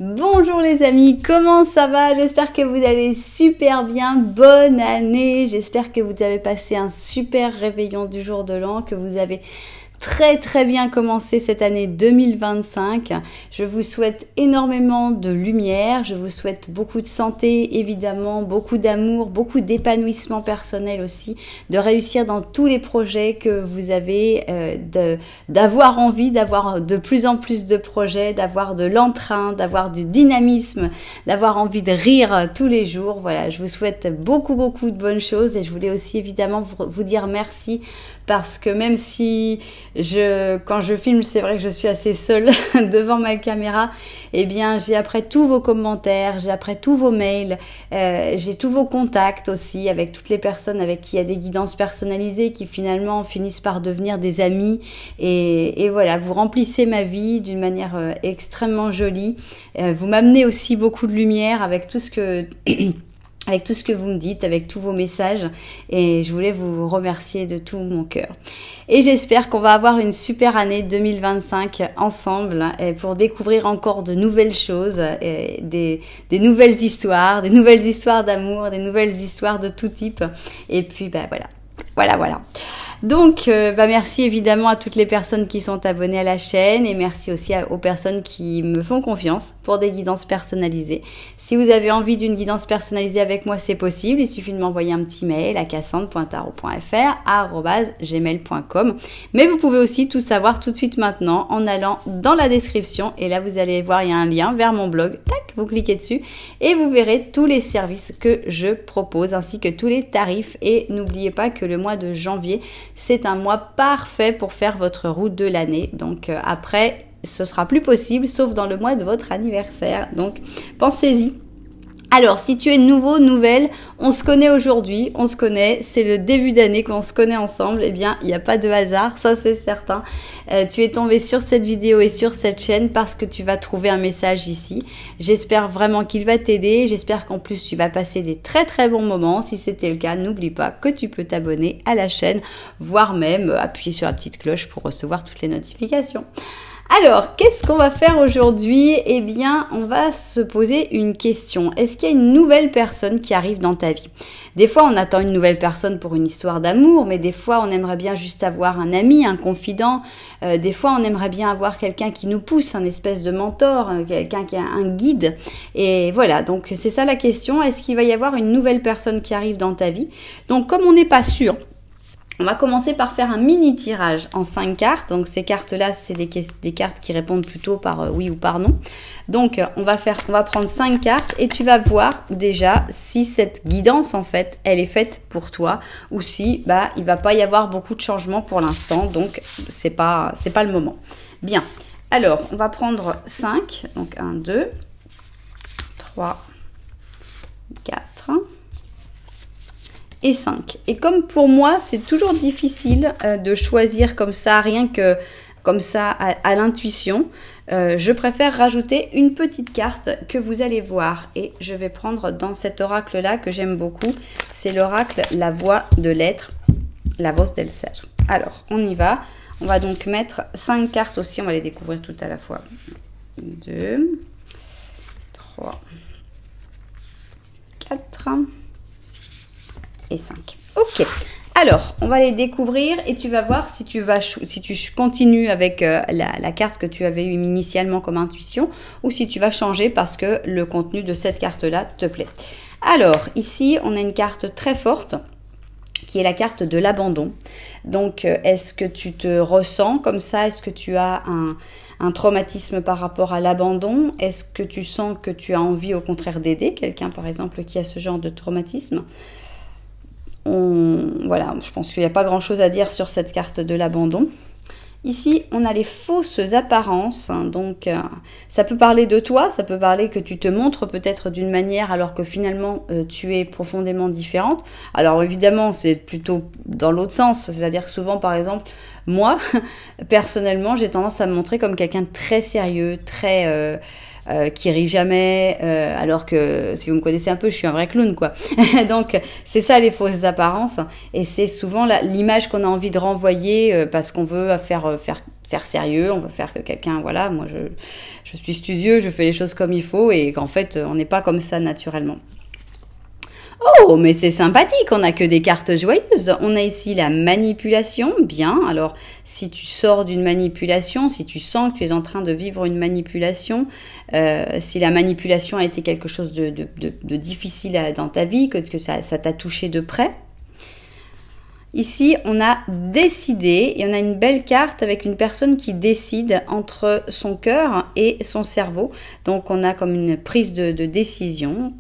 Bonjour les amis, comment ça va? J'espère que vous allez super bien, bonne année, j'espère que vous avez passé un super réveillon du jour de l'an, que vous avez très bien commencé cette année 2025. Je vous souhaite énormément de lumière, je vous souhaite beaucoup de santé évidemment, beaucoup d'amour, beaucoup d'épanouissement personnel aussi, de réussir dans tous les projets que vous avez, d'avoir envie, d'avoir de plus en plus de projets, d'avoir de l'entrain, d'avoir du dynamisme, d'avoir envie de rire tous les jours. Voilà, je vous souhaite beaucoup de bonnes choses et je voulais aussi évidemment vous dire merci parce que même si quand je filme, c'est vrai que je suis assez seule devant ma caméra, eh bien j'ai après tous vos commentaires, j'ai après tous vos mails, j'ai tous vos contacts aussi avec toutes les personnes avec qui il y a des guidances personnalisées qui finalement finissent par devenir des amis et voilà, vous remplissez ma vie d'une manière extrêmement jolie, vous m'amenez aussi beaucoup de lumière avec tout ce que... avec tout ce que vous me dites, avec tous vos messages et je voulais vous remercier de tout mon cœur. Et j'espère qu'on va avoir une super année 2025 ensemble pour découvrir encore de nouvelles choses, des nouvelles histoires d'amour, des nouvelles histoires de tout type. Et puis voilà. Donc, merci évidemment à toutes les personnes qui sont abonnées à la chaîne et merci aussi aux personnes qui me font confiance pour des guidances personnalisées. Si vous avez envie d'une guidance personnalisée avec moi, c'est possible. Il suffit de m'envoyer un petit mail à cassandre.tarot.fr@gmail.com. Mais vous pouvez aussi tout savoir tout de suite maintenant en allant dans la description. Et là, vous allez voir, il y a un lien vers mon blog. Tac, vous cliquez dessus et vous verrez tous les services que je propose ainsi que tous les tarifs. Et n'oubliez pas que le mois de janvier, c'est un mois parfait pour faire votre route de l'année. Donc après, ce sera plus possible sauf dans le mois de votre anniversaire. Donc pensez-y. Alors, si tu es nouveau, nouvelle, on se connaît aujourd'hui, on se connaît, c'est le début d'année qu'on se connaît ensemble, eh bien, il n'y a pas de hasard, ça c'est certain. Tu es tombé sur cette vidéo et sur cette chaîne parce que tu vas trouver un message ici. J'espère vraiment qu'il va t'aider, j'espère qu'en plus tu vas passer des très bons moments. Si c'était le cas, n'oublie pas que tu peux t'abonner à la chaîne, voire même appuyer sur la petite cloche pour recevoir toutes les notifications. Alors, qu'est-ce qu'on va faire aujourd'hui? Eh bien, on va se poser une question. Est-ce qu'il y a une nouvelle personne qui arrive dans ta vie? Des fois, on attend une nouvelle personne pour une histoire d'amour, mais des fois, on aimerait bien juste avoir un ami, un confident. Des fois, on aimerait bien avoir quelqu'un qui nous pousse, un espèce de mentor, quelqu'un qui a un guide. Et voilà, donc c'est ça la question. Est-ce qu'il va y avoir une nouvelle personne qui arrive dans ta vie? Donc, comme on n'est pas sûr, on va commencer par faire un mini tirage en 5 cartes. Donc ces cartes-là, c'est des cartes qui répondent plutôt par oui ou par non. Donc on va prendre 5 cartes et tu vas voir déjà si cette guidance en fait, elle est faite pour toi ou si il va pas y avoir beaucoup de changements pour l'instant. Donc c'est pas le moment. Bien. Alors, on va prendre 5. Donc 1, 2, 3, 4. Et 5. Et comme pour moi, c'est toujours difficile de choisir comme ça, rien que comme ça à l'intuition, je préfère rajouter une petite carte que vous allez voir. Et je vais prendre dans cet oracle-là que j'aime beaucoup. C'est l'oracle La Voix de l'Être, La Voz del Ser. Alors, on y va. On va donc mettre 5 cartes aussi. On va les découvrir toutes à la fois. 2, 3, 4... et 5. Ok. Alors, on va les découvrir et tu vas voir si tu continues avec la carte que tu avais eue initialement comme intuition ou si tu vas changer parce que le contenu de cette carte-là te plaît. Alors, ici, on a une carte très forte qui est la carte de l'abandon. Donc, est-ce que tu te ressens comme ça? Est-ce que tu as un traumatisme par rapport à l'abandon? Est-ce que tu sens que tu as envie au contraire d'aider quelqu'un, par exemple, qui a ce genre de traumatisme? Voilà, je pense qu'il n'y a pas grand chose à dire sur cette carte de l'abandon. Ici, on a les fausses apparences, hein, donc ça peut parler de toi, ça peut parler que tu te montres peut-être d'une manière alors que finalement tu es profondément différente. Alors évidemment, c'est plutôt dans l'autre sens, c'est-à-dire que souvent, par exemple, moi, personnellement, j'ai tendance à me montrer comme quelqu'un de très sérieux, très... qui rit jamais, alors que si vous me connaissez un peu, je suis un vrai clown, quoi. Donc, c'est ça les fausses apparences, et c'est souvent l'image qu'on a envie de renvoyer parce qu'on veut faire faire sérieux, on veut faire que quelqu'un, voilà, moi je suis studieux, je fais les choses comme il faut et qu'en fait on n'est pas comme ça naturellement. Oh, mais c'est sympathique, on n'a que des cartes joyeuses. On a ici la manipulation, bien. Alors, si tu sors d'une manipulation, si tu sens que tu es en train de vivre une manipulation, si la manipulation a été quelque chose de difficile dans ta vie, que ça t'a touché de près. Ici, on a décidé et on a une belle carte avec une personne qui décide entre son cœur et son cerveau. Donc, on a comme une prise de décision.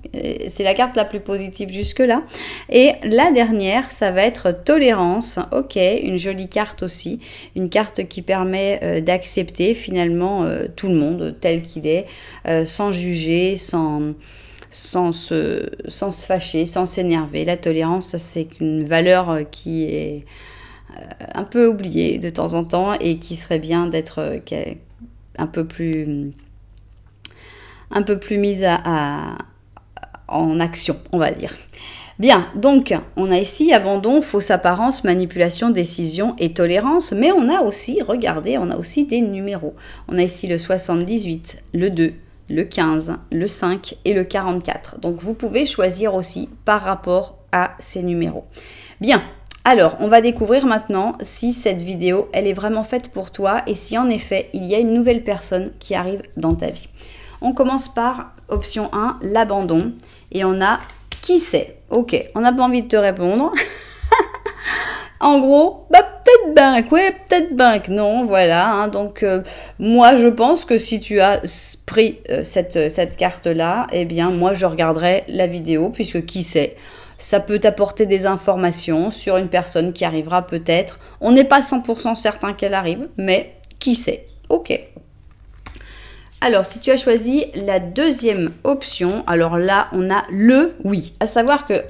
C'est la carte la plus positive jusque-là. Et la dernière, ça va être tolérance. Ok, une jolie carte aussi. Une carte qui permet d'accepter finalement tout le monde tel qu'il est, sans juger, sans se fâcher, sans s'énerver. La tolérance, c'est une valeur qui est un peu oubliée de temps en temps et qui serait bien d'être un peu plus mise en action, on va dire. Bien, donc on a ici abandon, fausse apparence, manipulation, décision et tolérance, mais on a aussi, regardez, on a aussi des numéros. On a ici le 78, le 2, le 15, le 5 et le 44. Donc, vous pouvez choisir aussi par rapport à ces numéros. Bien, alors, on va découvrir maintenant si cette vidéo, elle est vraiment faite pour toi et si en effet, il y a une nouvelle personne qui arrive dans ta vie. On commence par option 1, l'abandon. Et on a qui c'est? Ok, on n'a pas envie de te répondre. En gros, bah peut-être ben, ouais, peut-être ben que non, voilà. Hein, donc, moi, je pense que si tu as pris cette carte-là, eh bien, moi, je regarderai la vidéo, puisque qui sait, ça peut t'apporter des informations sur une personne qui arrivera peut-être. On n'est pas 100% certain qu'elle arrive, mais qui sait. Ok. Alors, si tu as choisi la deuxième option, alors là, on a le oui. À savoir que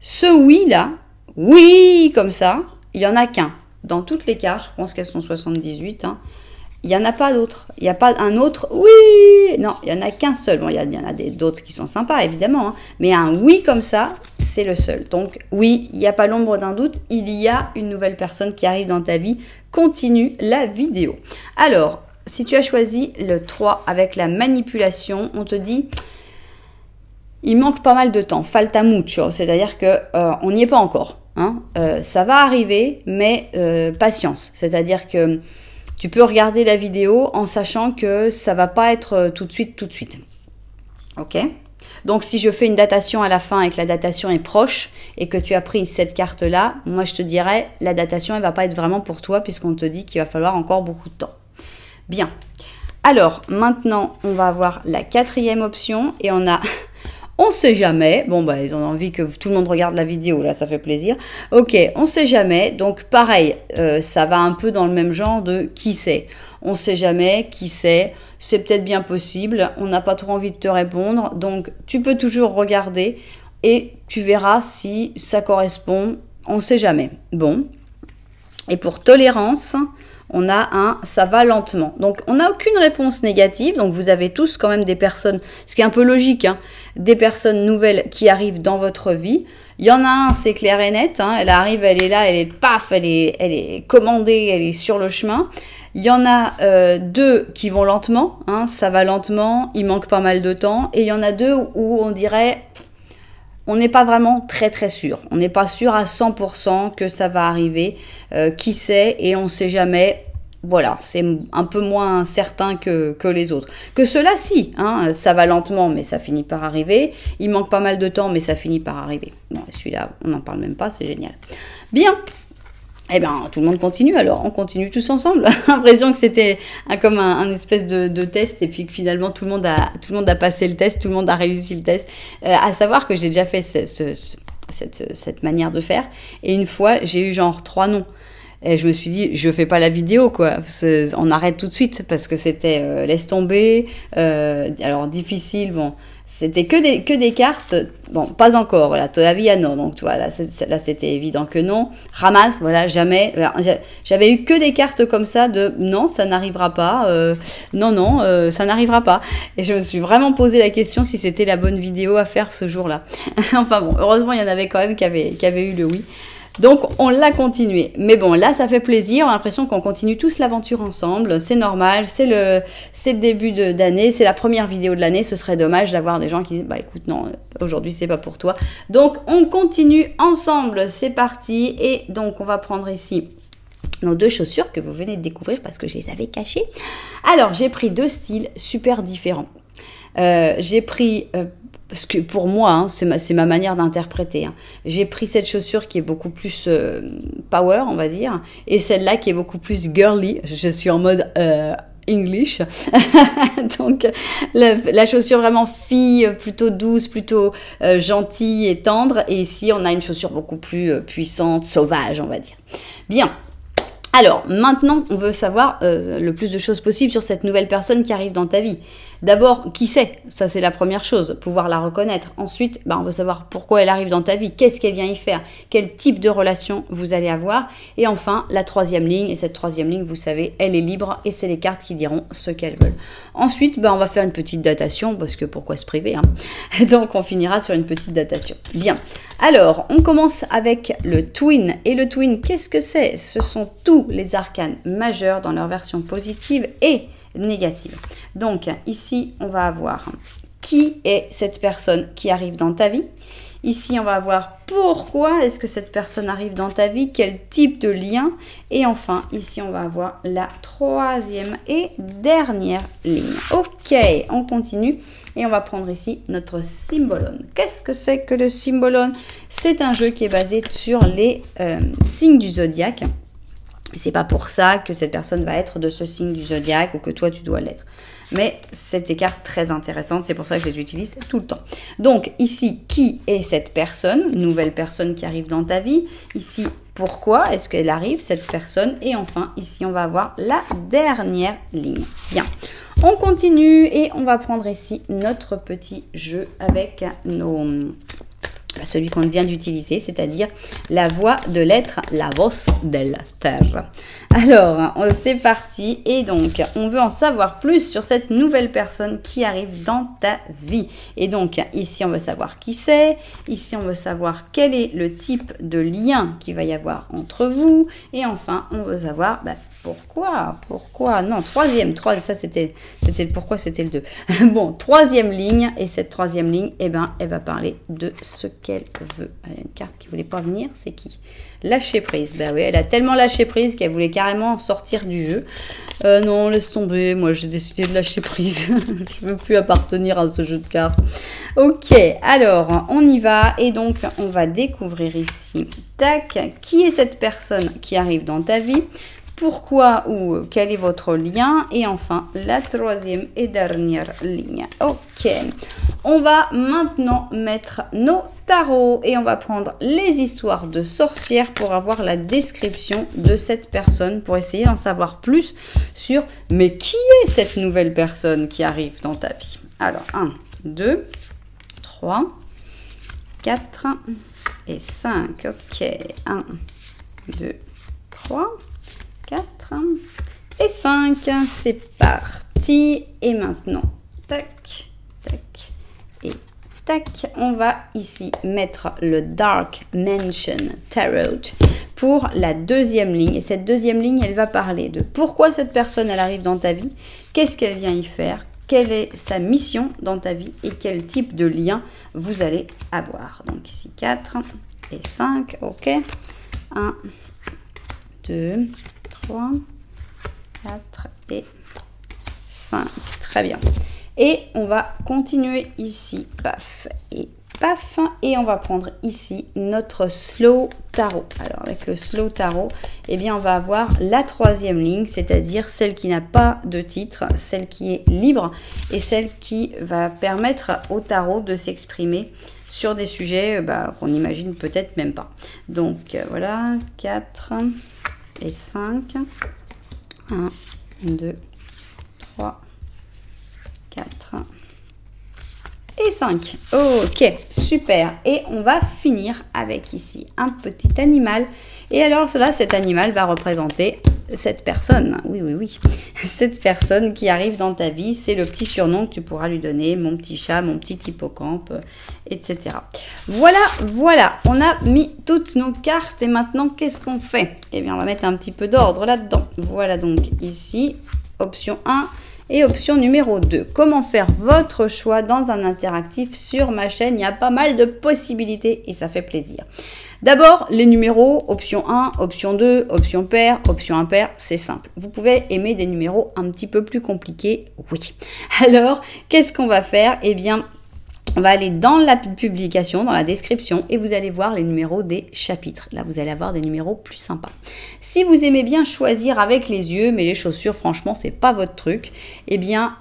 ce oui-là, oui, comme ça, il n'y en a qu'un. Dans toutes les cartes, je pense qu'elles sont 78, hein, il n'y en a pas d'autres. Il n'y a pas un autre oui. Non, il n'y en a qu'un seul. Bon, il y en a d'autres qui sont sympas, évidemment. Hein, mais un oui comme ça, c'est le seul. Donc, oui, il n'y a pas l'ombre d'un doute. Il y a une nouvelle personne qui arrive dans ta vie. Continue la vidéo. Alors, si tu as choisi le 3 avec la manipulation, on te dit... Il manque pas mal de temps, falta mucho, c'est-à-dire qu'on n'y est pas encore. Hein. Ça va arriver, mais patience. C'est-à-dire que tu peux regarder la vidéo en sachant que ça va pas être tout de suite. Ok? Donc, si je fais une datation à la fin et que la datation est proche et que tu as pris cette carte-là, moi, je te dirais, la datation, elle va pas être vraiment pour toi puisqu'on te dit qu'il va falloir encore beaucoup de temps. Bien. Alors, maintenant, on va avoir la quatrième option et on a... On sait jamais. Bon, bah, ils ont envie que tout le monde regarde la vidéo, là, ça fait plaisir. Ok, on sait jamais. Donc, pareil, ça va un peu dans le même genre de qui sait. On sait jamais, qui sait. C'est peut-être bien possible. On n'a pas trop envie de te répondre. Donc, tu peux toujours regarder et tu verras si ça correspond. On sait jamais. Bon. Et pour tolérance... On a un « ça va lentement ». Donc, on n'a aucune réponse négative. Donc, vous avez tous quand même des personnes, ce qui est un peu logique, hein, des personnes nouvelles qui arrivent dans votre vie. Il y en a un, c'est clair et net. Hein, elle arrive, elle est là, elle est paf, elle est commandée, elle est sur le chemin. Il y en a deux qui vont lentement. Hein, ça va lentement, il manque pas mal de temps. Et il y en a deux où on dirait... On n'est pas vraiment très sûr. On n'est pas sûr à 100% que ça va arriver. Qui sait et on ne sait jamais. Voilà, c'est un peu moins certain que les autres. Que cela, si. Hein, ça va lentement, mais ça finit par arriver. Il manque pas mal de temps, mais ça finit par arriver. Bon, celui-là, on n'en parle même pas, c'est génial. Bien. Eh bien, tout le monde continue, alors on continue tous ensemble. L'impression que c'était comme un espèce de test et puis que finalement tout le monde a passé le test, tout le monde a réussi le test. À savoir que j'ai déjà fait cette manière de faire et une fois j'ai eu genre 3 noms. Et je me suis dit, je fais pas la vidéo, quoi. On arrête tout de suite parce que c'était laisse tomber, alors difficile, bon. C'était que des cartes, bon, pas encore, voilà, todavía non, donc tu vois, là c'était évident que non. Ramasse, voilà, jamais, voilà, j'avais eu que des cartes comme ça de non, ça n'arrivera pas, non, ça n'arrivera pas. Et je me suis vraiment posé la question si c'était la bonne vidéo à faire ce jour-là. Enfin bon, heureusement, il y en avait quand même qui avaient eu le oui. Donc, on l'a continué. Mais bon, là, ça fait plaisir. On a l'impression qu'on continue tous l'aventure ensemble. C'est normal. C'est le début d'année. C'est la première vidéo de l'année. Ce serait dommage d'avoir des gens qui disent, bah écoute, non, aujourd'hui, c'est pas pour toi. Donc, on continue ensemble. C'est parti. Et donc, on va prendre ici nos deux chaussures que vous venez de découvrir parce que je les avais cachées. Alors, j'ai pris deux styles super différents. J'ai pris... parce que pour moi, hein, c'est ma manière d'interpréter. Hein. J'ai pris cette chaussure qui est beaucoup plus power, on va dire, et celle-là qui est beaucoup plus girly. Je suis en mode English. Donc, la chaussure vraiment fille, plutôt douce, plutôt gentille et tendre. Et ici, on a une chaussure beaucoup plus puissante, sauvage, on va dire. Bien. Alors, maintenant, on veut savoir le plus de choses possible sur cette nouvelle personne qui arrive dans ta vie. D'abord, qui c'est? Ça, c'est la première chose, pouvoir la reconnaître. Ensuite, on veut savoir pourquoi elle arrive dans ta vie, qu'est-ce qu'elle vient y faire, quel type de relation vous allez avoir. Et enfin, la troisième ligne. Et cette troisième ligne, vous savez, elle est libre et c'est les cartes qui diront ce qu'elles veulent. Ensuite, on va faire une petite datation parce que pourquoi se priver, hein. Donc, on finira sur une petite datation. Bien. Alors, on commence avec le twin. Et le twin, qu'est-ce que c'est? Ce sont tous les arcanes majeurs dans leur version positive et négative. Donc, ici, on va avoir qui est cette personne qui arrive dans ta vie. Ici, on va voir pourquoi est-ce que cette personne arrive dans ta vie, quel type de lien. Et enfin, ici, on va avoir la troisième et dernière ligne. Ok, on continue. Et on va prendre ici notre Symbolone. Qu'est-ce que c'est que le Symbolone? C'est un jeu qui est basé sur les signes du zodiaque. C'est pas pour ça que cette personne va être de ce signe du zodiaque ou que toi tu dois l'être. Mais c'est des cartes très intéressantes, c'est pour ça que je les utilise tout le temps. Donc ici, qui est cette personne? Nouvelle personne qui arrive dans ta vie. Ici, pourquoi est-ce qu'elle arrive, cette personne? Et enfin, ici, on va avoir la dernière ligne. Bien, on continue et on va prendre ici notre petit jeu avec celui qu'on vient d'utiliser, c'est-à-dire la voix de l'être, la voz del terre. Alors, c'est parti. Et donc, on veut en savoir plus sur cette nouvelle personne qui arrive dans ta vie. Et donc, ici, on veut savoir qui c'est. Ici, on veut savoir quel est le type de lien qu'il va y avoir entre vous. Et enfin, on veut savoir pourquoi. Non, ça c'était le pourquoi, c'était le 2. Bon, troisième ligne. Et cette troisième ligne, elle va parler de ce qu'elle veut. Il y a une carte qui ne voulait pas venir, c'est qui? Lâcher prise. Oui, elle a tellement lâché prise qu'elle voulait carrément sortir du jeu. Non, laisse tomber. Moi, j'ai décidé de lâcher prise. Je ne veux plus appartenir à ce jeu de cartes. Ok, alors, on y va. Et donc, on va découvrir ici. Tac, qui est cette personne qui arrive dans ta vie? Pourquoi ou quel est votre lien? Et enfin, la troisième et dernière ligne. Ok, on va maintenant mettre nos tarots et on va prendre les histoires de sorcières pour avoir la description de cette personne, pour essayer d'en savoir plus sur mais qui est cette nouvelle personne qui arrive dans ta vie. Alors, 1, 2, 3, 4 et 5. Ok, 1, 2, 3, 4 et 5. C'est parti. Et maintenant, tac, tac et tac. On va ici mettre le Dark Mansion Tarot pour la deuxième ligne. Et cette deuxième ligne, elle va parler de pourquoi cette personne, elle arrive dans ta vie, qu'est-ce qu'elle vient y faire, quelle est sa mission dans ta vie et quel type de lien vous allez avoir. Donc ici 4 et 5. Ok. 1, 2, 3, 4 et 5. Très bien. Et on va continuer ici. Paf et paf. Et on va prendre ici notre Slow Tarot. Alors avec le Slow Tarot, on va avoir la troisième ligne, c'est-à-dire celle qui n'a pas de titre, celle qui est libre et celle qui va permettre au tarot de s'exprimer sur des sujets qu'on n'imagine peut-être même pas. Donc voilà, 4 et 5. 1, 2, 3, 4 et 5. Ok, super. Et on va finir avec ici un petit animal. Et alors là, cet animal va représenter cette personne, oui, oui, oui, cette personne qui arrive dans ta vie, c'est le petit surnom que tu pourras lui donner, mon petit chat, mon petit hippocampe, etc. Voilà, voilà, on a mis toutes nos cartes et maintenant, qu'est-ce qu'on fait? Eh bien, on va mettre un petit peu d'ordre là-dedans. Voilà donc ici, option 1 et option numéro 2. Comment faire votre choix dans un interactif sur ma chaîne? Il y a pas mal de possibilités et ça fait plaisir. D'abord, les numéros, option 1, option 2, option pair, option impair, c'est simple. Vous pouvez aimer des numéros un petit peu plus compliqués, oui. Alors, qu'est-ce qu'on va faire? Eh bien, on va aller dans la publication, dans la description, et vous allez voir les numéros des chapitres. Là, vous allez avoir des numéros plus sympas. Si vous aimez bien choisir avec les yeux, mais les chaussures, franchement, c'est pas votre truc, eh bien,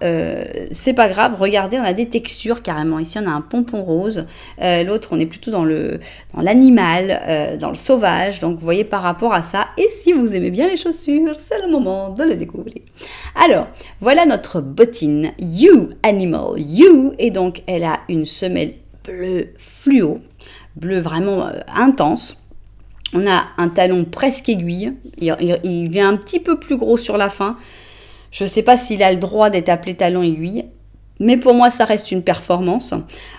c'est pas grave. Regardez, on a des textures carrément. Ici, on a un pompon rose. L'autre, on est plutôt dans l'animal, dans le sauvage. Donc, vous voyez par rapport à ça. Et si vous aimez bien les chaussures, c'est le moment de les découvrir. Alors, voilà notre bottine You Animal You. Et donc, elle a une semelle bleu fluo, bleu vraiment intense. On a un talon presque aiguille. Il vient un petit peu plus gros sur la fin. Je ne sais pas s'il a le droit d'être appelé talon aiguille. Mais pour moi, ça reste une performance.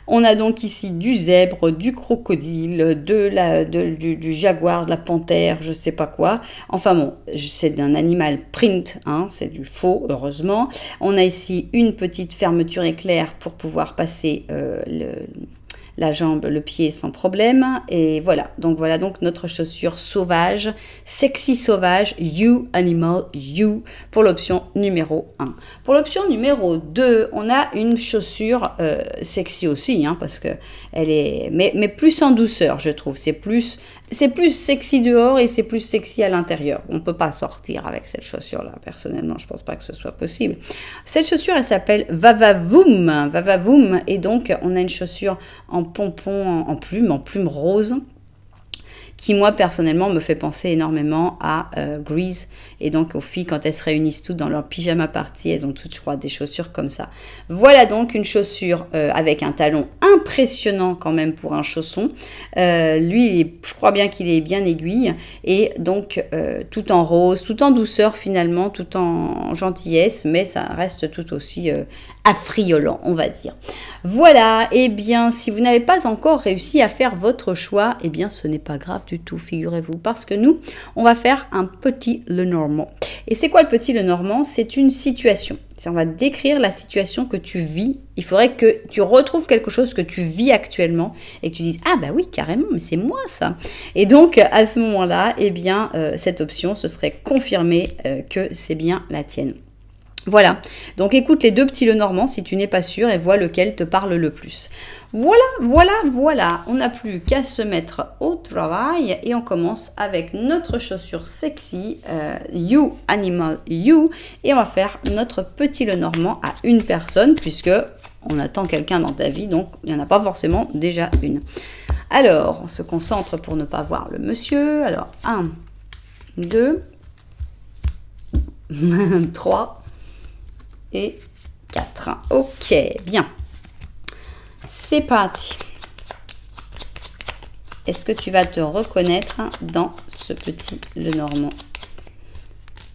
On a donc ici du zèbre, du crocodile, du jaguar, de la panthère, je ne sais pas quoi. Enfin bon, c'est d'un animal print, hein, c'est du faux, heureusement. On a ici une petite fermeture éclair pour pouvoir passer la jambe, le pied sans problème. Et voilà donc notre chaussure sauvage, sexy sauvage, You Animal You, pour l'option numéro 1. Pour l'option numéro 2, on a une chaussure sexy aussi, hein, parce que elle est, mais plus en douceur, je trouve. C'est plus sexy dehors et c'est plus sexy à l'intérieur. On ne peut pas sortir avec cette chaussure-là. Personnellement, je ne pense pas que ce soit possible. Cette chaussure, elle s'appelle Vavavoom. Vavavoom. Et donc, on a une chaussure en pompon, en plume rose, qui moi personnellement me fait penser énormément à Grease, et donc aux filles quand elles se réunissent toutes dans leur pyjama party, elles ont toutes, je crois, des chaussures comme ça. Voilà donc une chaussure avec un talon impressionnant quand même pour un chausson. Lui, je crois bien qu'il est bien aiguille, et donc tout en rose, tout en douceur finalement, tout en gentillesse, mais ça reste tout aussi affriolant, on va dire. Voilà, et bien si vous n'avez pas encore réussi à faire votre choix, eh bien ce n'est pas grave du tout, figurez-vous, parce que nous, on va faire un petit Lenormand. Et c'est quoi le petit Lenormand? C'est une situation. On va décrire la situation que tu vis. Il faudrait que tu retrouves quelque chose que tu vis actuellement et que tu dises « Ah bah oui, carrément, mais c'est moi ça !» Et donc, à ce moment-là, eh bien, cette option, ce serait confirmer que c'est bien la tienne. Voilà, donc écoute les deux petits Lenormand si tu n'es pas sûr et vois lequel te parle le plus. Voilà, on n'a plus qu'à se mettre au travail et on commence avec notre chaussure sexy, You Animal You, et on va faire notre petit Lenormand à une personne puisque on attend quelqu'un dans ta vie, donc il n'y en a pas forcément déjà une. Alors, on se concentre pour ne pas voir le monsieur. Alors, 1, 2, 3... et 4. Ok, bien. C'est parti. Est-ce que tu vas te reconnaître dans ce petit Lenormand?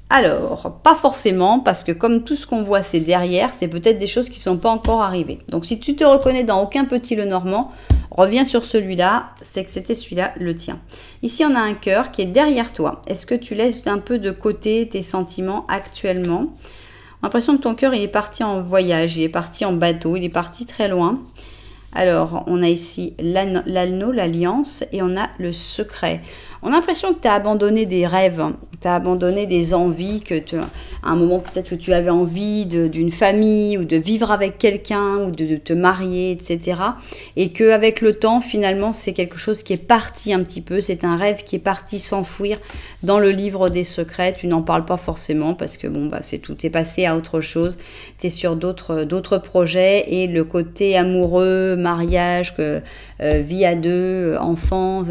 Alors, pas forcément, parce que comme tout ce qu'on voit, c'est derrière, c'est peut-être des choses qui ne sont pas encore arrivées. Donc, si tu te reconnais dans aucun petit Lenormand, reviens sur celui-là, c'est que c'était celui-là le tien. Ici, on a un cœur qui est derrière toi. Est-ce que tu laisses un peu de côté tes sentiments actuellement? L'impression que ton cœur, il est parti en voyage, il est parti en bateau, il est parti très loin. Alors, on a ici l'anneau, l'alliance, et on a le secret. On a l'impression que tu as abandonné des rêves, tu as abandonné des envies, à un moment peut-être que tu avais envie d'une famille ou de vivre avec quelqu'un ou de te marier, etc. Et qu'avec le temps, finalement, c'est quelque chose qui est parti un petit peu, c'est un rêve qui est parti s'enfouir dans le livre des secrets. Tu n'en parles pas forcément parce que bon, bah, c'est tout, tu es passé à autre chose, tu es sur d'autres projets et le côté amoureux, mariage, vie à deux, enfants,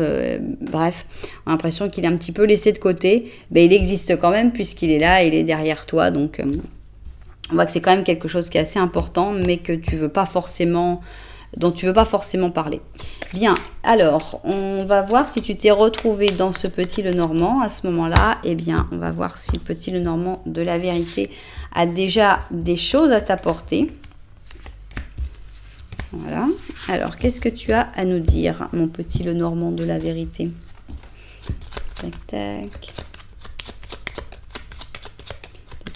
bref, on a l'impression qu'il est un petit peu laissé de côté, mais il existe quand même puisqu'il est là, il est derrière toi, donc on voit que c'est quand même quelque chose qui est assez important, mais que tu veux pas forcément dont tu veux pas forcément parler. Bien, alors, on va voir si tu t'es retrouvé dans ce petit Lenormand à ce moment-là. Eh bien, on va voir si le petit Lenormand de la vérité a déjà des choses à t'apporter. Voilà. Alors, qu'est-ce que tu as à nous dire, mon petit Lenormand de la vérité? Tac, tac.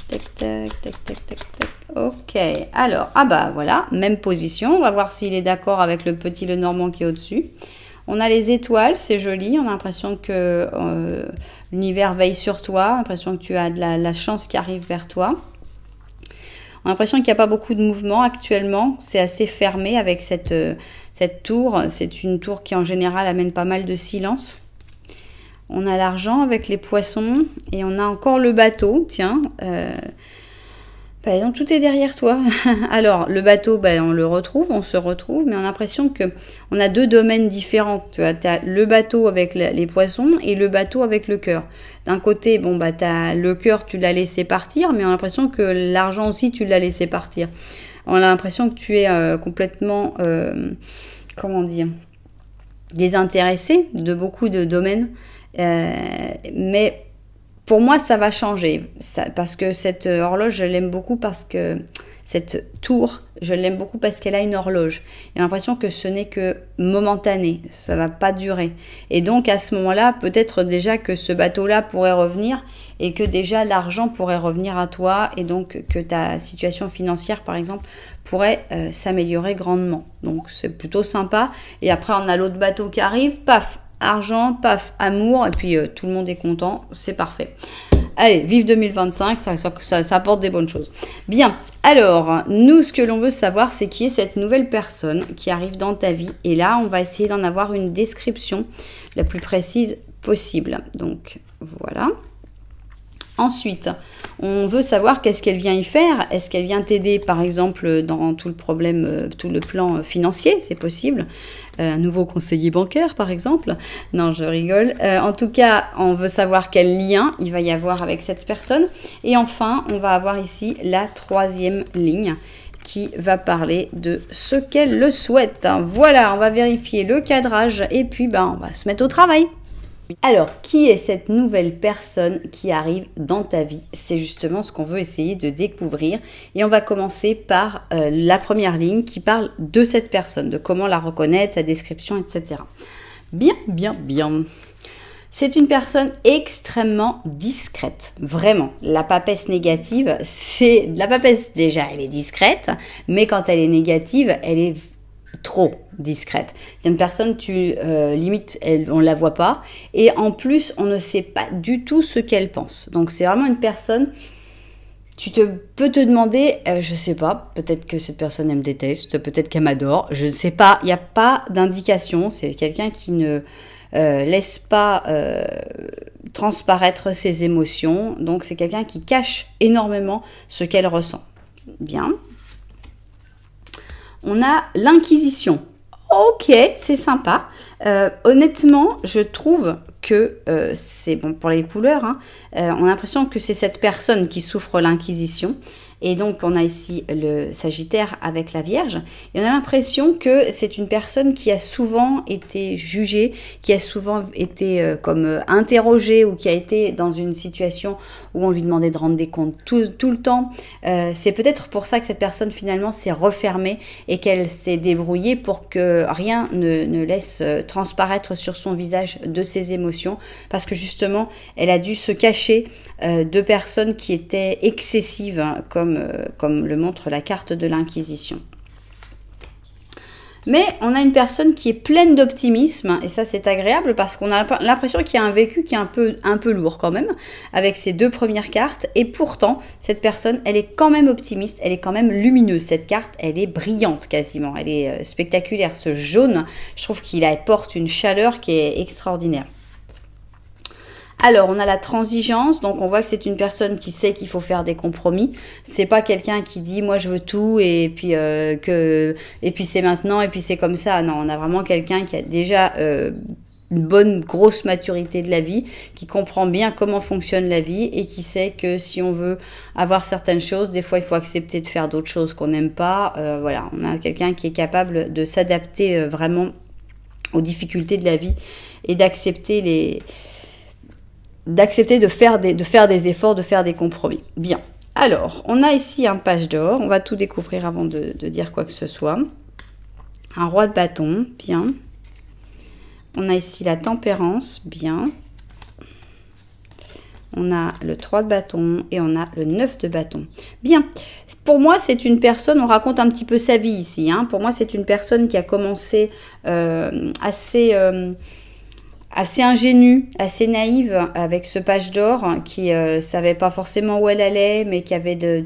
Tac, tac, tac, tac, tac, tac. Ok, alors, ah bah voilà, même position. On va voir s'il est d'accord avec le petit Lenormand qui est au-dessus. On a les étoiles, c'est joli. On a l'impression que l'univers veille sur toi. On a l'impression que tu as de la chance qui arrive vers toi. On a l'impression qu'il n'y a pas beaucoup de mouvement actuellement. C'est assez fermé avec cette tour. C'est une tour qui, en général, amène pas mal de silence. On a l'argent avec les poissons. Et on a encore le bateau. Tiens, par exemple, tout est derrière toi. Alors, le bateau, ben, on le retrouve, on se retrouve. Mais on a l'impression qu'on a deux domaines différents. Tu vois, as le bateau avec les poissons et le bateau avec le cœur. D'un côté, bon, bah, t'as le cœur, tu l'as laissé partir, mais on a l'impression que l'argent aussi, tu l'as laissé partir. On a l'impression que tu es complètement, comment dire, désintéressé de beaucoup de domaines. Mais pour moi, ça va changer. Parce que cette horloge, je l'aime beaucoup parce que cette tour, je l'aime beaucoup parce qu'elle a une horloge. J'ai l'impression que ce n'est que momentané, ça va pas durer. Et donc à ce moment-là, peut-être déjà que ce bateau-là pourrait revenir et que déjà l'argent pourrait revenir à toi et donc que ta situation financière, par exemple, pourrait s'améliorer grandement. Donc c'est plutôt sympa. Et après, on a l'autre bateau qui arrive, paf, argent, paf, amour, et puis tout le monde est content, c'est parfait. Allez, vive 2025, ça apporte des bonnes choses. Bien, alors, nous, ce que l'on veut savoir, c'est qui est cette nouvelle personne qui arrive dans ta vie. Et là, on va essayer d'en avoir une description la plus précise possible. Donc, voilà. Ensuite, on veut savoir qu'est-ce qu'elle vient y faire. Est-ce qu'elle vient t'aider, par exemple, dans tout le problème, tout le plan financier, c'est possible. Un nouveau conseiller bancaire, par exemple. Non, je rigole. En tout cas, on veut savoir quel lien il va y avoir avec cette personne. Et enfin, on va avoir ici la troisième ligne qui va parler de ce qu'elle le souhaite. Voilà, on va vérifier le cadrage et puis on va se mettre au travail. Alors, qui est cette nouvelle personne qui arrive dans ta vie? C'est justement ce qu'on veut essayer de découvrir. Et on va commencer par la première ligne qui parle de cette personne, de comment la reconnaître, sa description, etc. Bien, bien, bien. C'est une personne extrêmement discrète, vraiment. La papesse négative, c'est... La papesse, déjà, elle est discrète, mais quand elle est négative, elle est trop discrète. C'est une personne, limite, on ne la voit pas. Et en plus, on ne sait pas du tout ce qu'elle pense. Donc, c'est vraiment une personne... peux te demander, je sais pas, peut-être que cette personne, elle me déteste, peut-être qu'elle m'adore, je ne sais pas. Il n'y a pas d'indication. C'est quelqu'un qui ne laisse pas transparaître ses émotions. Donc, c'est quelqu'un qui cache énormément ce qu'elle ressent. Bien. On a l'inquisition. Ok, c'est sympa. Honnêtement, je trouve que c'est bon pour les couleurs. Hein, on a l'impression que c'est cette personne qui souffre l'inquisition. Et donc, on a ici le Sagittaire avec la Vierge. Et on a l'impression que c'est une personne qui a souvent été jugée, qui a souvent été interrogée ou qui a été dans une situation où on lui demandait de rendre des comptes tout le temps. C'est peut-être pour ça que cette personne, finalement, s'est refermée et qu'elle s'est débrouillée pour que rien ne laisse transparaître sur son visage de ses émotions. Parce que, justement, elle a dû se cacher de personnes qui étaient excessives, hein, comme le montre la carte de l'Inquisition. Mais on a une personne qui est pleine d'optimisme, et ça c'est agréable parce qu'on a l'impression qu'il y a un vécu qui est un peu lourd quand même, avec ces deux premières cartes, et pourtant cette personne elle est quand même optimiste, elle est quand même lumineuse, cette carte elle est brillante quasiment, elle est spectaculaire, ce jaune, je trouve qu'il apporte une chaleur qui est extraordinaire. Alors, on a la transigence, donc on voit que c'est une personne qui sait qu'il faut faire des compromis. C'est pas quelqu'un qui dit « moi je veux tout » et puis c'est maintenant et puis c'est comme ça. Non, on a vraiment quelqu'un qui a déjà une bonne grosse maturité de la vie, qui comprend bien comment fonctionne la vie et qui sait que si on veut avoir certaines choses, des fois il faut accepter de faire d'autres choses qu'on n'aime pas. Voilà, on a quelqu'un qui est capable de s'adapter vraiment aux difficultés de la vie et d'accepter de faire des efforts, de faire des compromis. Bien. Alors, on a ici un page d'or. On va tout découvrir avant de dire quoi que ce soit. Un roi de bâton, bien. On a ici la tempérance, bien. On a le 3 de bâton et on a le 9 de bâton. Bien, pour moi, c'est une personne, on raconte un petit peu sa vie ici. Hein. Pour moi, c'est une personne qui a commencé assez ingénue, assez naïve avec ce page d'or, qui savait pas forcément où elle allait, mais qui avait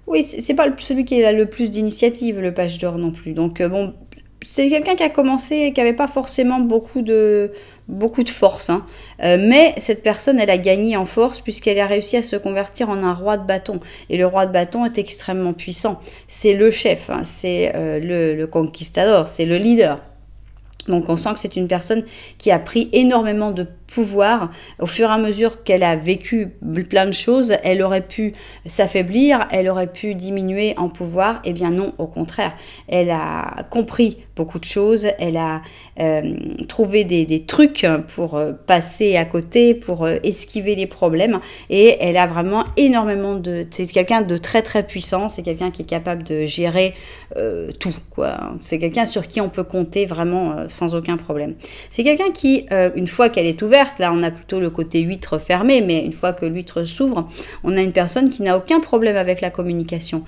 oui, c'est pas celui qui a le plus d'initiative, le page d'or non plus. Donc bon, c'est quelqu'un qui a commencé, qui n'avait pas forcément beaucoup de force. Hein. Mais cette personne, elle a gagné en force puisqu'elle a réussi à se convertir en un roi de bâton. Et le roi de bâton est extrêmement puissant. C'est le chef, hein, c'est le conquistador, c'est le leader. Donc on sent que c'est une personne qui a pris énormément de pouvoir. Au fur et à mesure qu'elle a vécu plein de choses, elle aurait pu s'affaiblir, elle aurait pu diminuer en pouvoir. Eh bien non, au contraire. Elle a compris beaucoup de choses, elle a trouvé des trucs pour passer à côté, pour esquiver les problèmes. Et elle a vraiment énormément c'est quelqu'un de très très puissant, c'est quelqu'un qui est capable de gérer tout, quoi. C'est quelqu'un sur qui on peut compter vraiment sans aucun problème. C'est quelqu'un qui, une fois qu'elle est ouverte, là on a plutôt le côté huître fermé, mais une fois que l'huître s'ouvre, on a une personne qui n'a aucun problème avec la communication,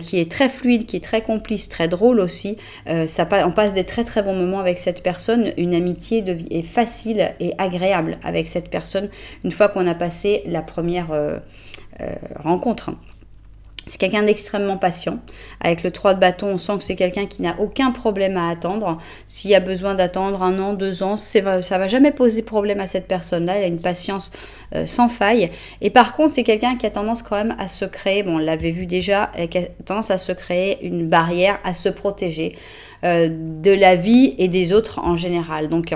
qui est très fluide, qui est très complice, très drôle aussi. On passe des très très bons moments avec cette personne, une amitié est facile et agréable avec cette personne une fois qu'on a passé la première rencontre. C'est quelqu'un d'extrêmement patient. Avec le 3 de bâton, on sent que c'est quelqu'un qui n'a aucun problème à attendre. S'il y a besoin d'attendre 1 an, 2 ans, ça va jamais poser problème à cette personne-là. Elle a une patience sans faille. Et par contre, c'est quelqu'un qui a tendance quand même à se créer, bon, on l'avait vu déjà, qui a tendance à se créer une barrière, à se protéger de la vie et des autres en général. Donc,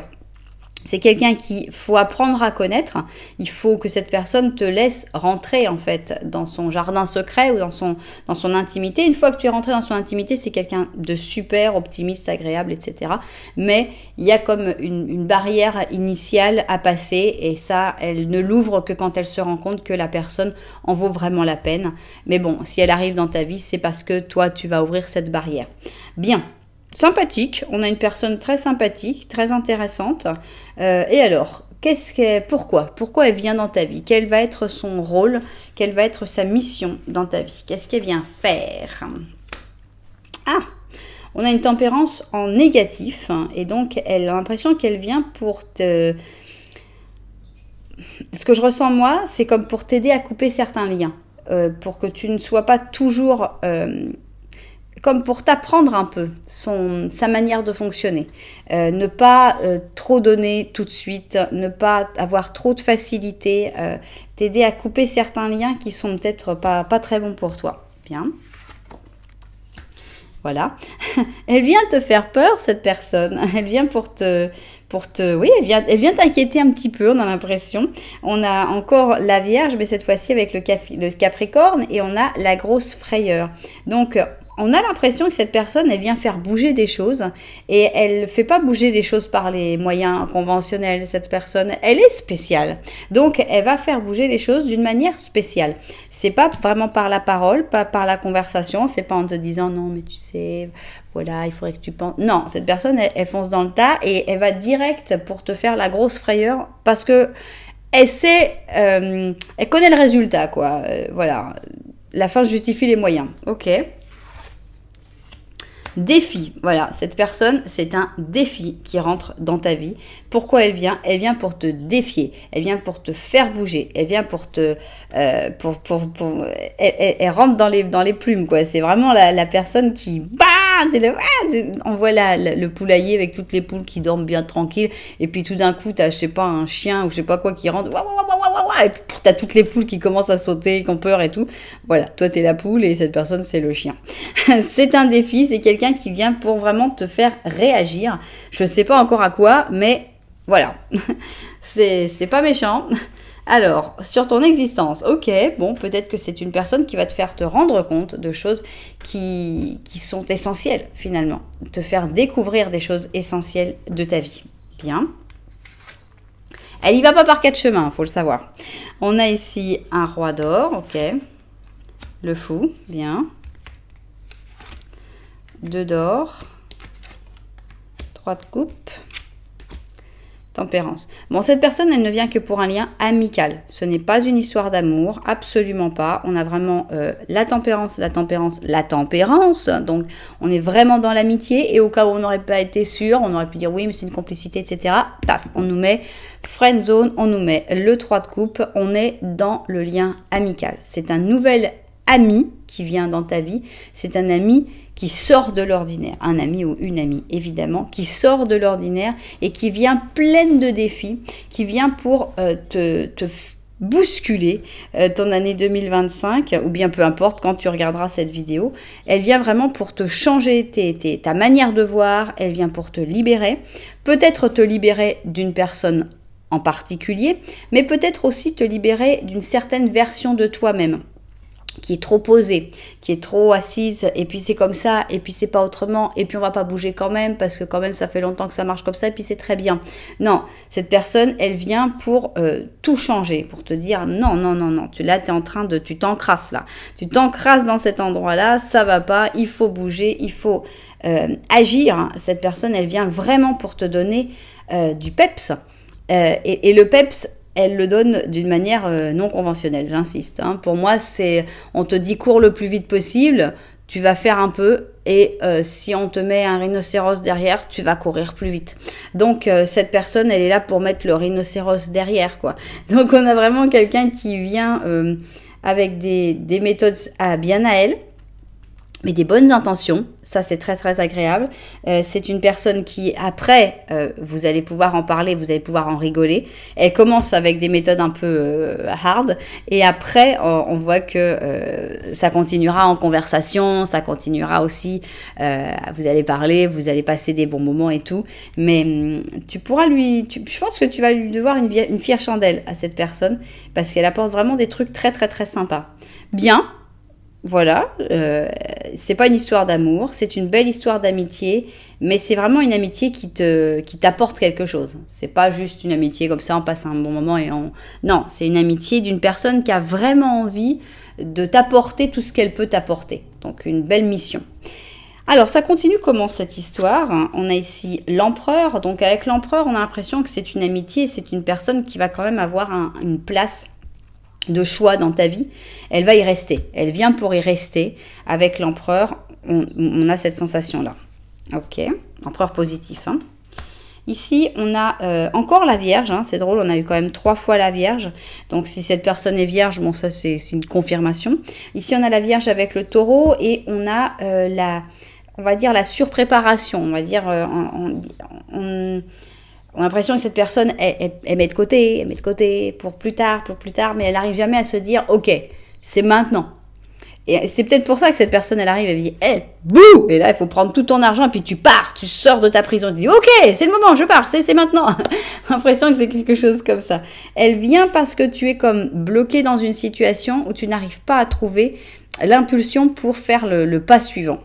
c'est quelqu'un qu'il faut apprendre à connaître. Il faut que cette personne te laisse rentrer en fait dans son jardin secret ou dans son intimité. Une fois que tu es rentré dans son intimité, c'est quelqu'un de super optimiste, agréable, etc. Mais il y a comme une barrière initiale à passer et ça, elle ne l'ouvre que quand elle se rend compte que la personne en vaut vraiment la peine. Mais bon, si elle arrive dans ta vie, c'est parce que toi, tu vas ouvrir cette barrière. Bien. Sympathique, on a une personne très sympathique, très intéressante. Et alors, pourquoi elle vient dans ta vie? Quel va être son rôle? Quelle va être sa mission dans ta vie? Qu'est-ce qu'elle vient faire? Ah, on a une tempérance en négatif et donc elle a l'impression qu'elle vient pour te... Ce que je ressens moi, c'est comme pour t'aider à couper certains liens, pour que tu ne sois pas toujours... comme pour t'apprendre un peu sa manière de fonctionner. Ne pas trop donner tout de suite, ne pas avoir trop de facilité, t'aider à couper certains liens qui sont peut-être pas très bons pour toi. Bien. Voilà. Elle vient te faire peur, cette personne. Elle vient oui, elle vient t'inquiéter un petit peu, on a l'impression. On a encore la Vierge, mais cette fois-ci avec le Capricorne, et on a la grosse frayeur. Donc, on a l'impression que cette personne, elle vient faire bouger des choses et elle ne fait pas bouger les choses par les moyens conventionnels. Cette personne, elle est spéciale. Donc, elle va faire bouger les choses d'une manière spéciale. C'est pas vraiment par la parole, pas par la conversation. C'est pas en te disant non, mais tu sais, voilà, il faudrait que tu penses. Non, cette personne, elle fonce dans le tas et elle va direct pour te faire la grosse frayeur parce que elle sait, elle connaît le résultat, quoi. Voilà, la fin justifie les moyens. Ok. Défi, voilà, cette personne, c'est un défi qui rentre dans ta vie. Pourquoi elle vient? Elle vient pour te défier, elle vient pour te faire bouger, elle vient pour te... elle rentre dans les plumes, quoi. C'est vraiment la personne qui... on voit le poulailler avec toutes les poules qui dorment bien tranquilles, et puis tout d'un coup, tu as, je sais pas, un chien ou je sais pas quoi qui rentre, Et puis t'as toutes les poules qui commencent à sauter, qui ont peur et tout. Voilà, toi t'es la poule et cette personne c'est le chien. C'est un défi, c'est quelqu'un qui vient pour vraiment te faire réagir. Je ne sais pas encore à quoi, mais voilà. C'est pas méchant. Alors, sur ton existence, ok, bon, peut-être que c'est une personne qui va te faire te rendre compte de choses qui sont essentielles, finalement. Te faire découvrir des choses essentielles de ta vie. Bien. Elle y va pas par 4 chemins, faut le savoir. On a ici un roi d'or, ok. Le fou, bien. 2 d'or. 3 de coupe. Tempérance. Bon, cette personne, elle ne vient que pour un lien amical. Ce n'est pas une histoire d'amour, absolument pas. On a vraiment la tempérance. Donc, on est vraiment dans l'amitié. Et au cas où on n'aurait pas été sûr, on aurait pu dire oui, mais c'est une complicité, etc. Paf, on nous met friend zone, on nous met le 3 de coupe. On est dans le lien amical. C'est un nouvel ami qui vient dans ta vie. C'est un ami qui sort de l'ordinaire, un ami ou une amie évidemment, qui sort de l'ordinaire et qui vient pleine de défis, qui vient pour te bousculer ton année 2025, ou bien peu importe quand tu regarderas cette vidéo, elle vient vraiment pour te changer ta manière de voir, elle vient pour te libérer, peut-être te libérer d'une personne en particulier, mais peut-être aussi te libérer d'une certaine version de toi-même, qui est trop posée, qui est trop assise, et puis c'est comme ça, et puis c'est pas autrement, et puis on va pas bouger quand même, parce que quand même ça fait longtemps que ça marche comme ça, et puis c'est très bien. Non, cette personne, elle vient pour tout changer, pour te dire non, là t'es en train de, tu t'encrasses là, tu t'encrasses dans cet endroit-là, ça va pas, il faut bouger, il faut agir. Cette personne, elle vient vraiment pour te donner du peps, et le peps, elle le donne d'une manière non conventionnelle, j'insiste. Hein. Pour moi, c'est, on te dit cours le plus vite possible, tu vas faire un peu, et si on te met un rhinocéros derrière, tu vas courir plus vite. Donc, cette personne, elle est là pour mettre le rhinocéros derrière, quoi. Donc, on a vraiment quelqu'un qui vient avec des méthodes bien à elle, mais des bonnes intentions. Ça, c'est très, très agréable. C'est une personne qui, après, vous allez pouvoir en parler, vous allez pouvoir en rigoler. Elle commence avec des méthodes un peu hard. Et après, on voit que ça continuera en conversation, ça continuera aussi. Vous allez parler, vous allez passer des bons moments et tout. Mais tu pourras je pense que tu vas lui devoir une fière chandelle à cette personne, parce qu'elle apporte vraiment des trucs très, très, très sympas. Bien. Voilà, c'est pas une histoire d'amour, c'est une belle histoire d'amitié, mais c'est vraiment une amitié qui t'apporte quelque chose. C'est pas juste une amitié comme ça, on passe un bon moment et on... Non, c'est une amitié d'une personne qui a vraiment envie de t'apporter tout ce qu'elle peut t'apporter. Donc une belle mission. Alors ça continue comment cette histoire? On a ici l'empereur, donc avec l'empereur on a l'impression que c'est une amitié, c'est une personne qui va quand même avoir une place de choix dans ta vie, elle va y rester. Elle vient pour y rester. Avec l'empereur, on a cette sensation-là. Ok, empereur positif. Hein. Ici, on a encore la Vierge. Hein, c'est drôle, on a eu quand même 3 fois la Vierge. Donc, si cette personne est Vierge, bon, ça, c'est une confirmation. Ici, on a la Vierge avec le taureau et on a on va dire la surpréparation. On va dire... On a l'impression que cette personne, elle met de côté pour plus tard, mais elle n'arrive jamais à se dire, ok, c'est maintenant. Et c'est peut-être pour ça que cette personne, elle arrive, elle dit, bouh! Et là, il faut prendre tout ton argent, et puis tu pars, tu sors de ta prison, tu dis, ok, c'est le moment, je pars, c'est maintenant. J'ai l'impression que c'est quelque chose comme ça. Elle vient parce que tu es comme bloqué dans une situation où tu n'arrives pas à trouver l'impulsion pour faire le pas suivant.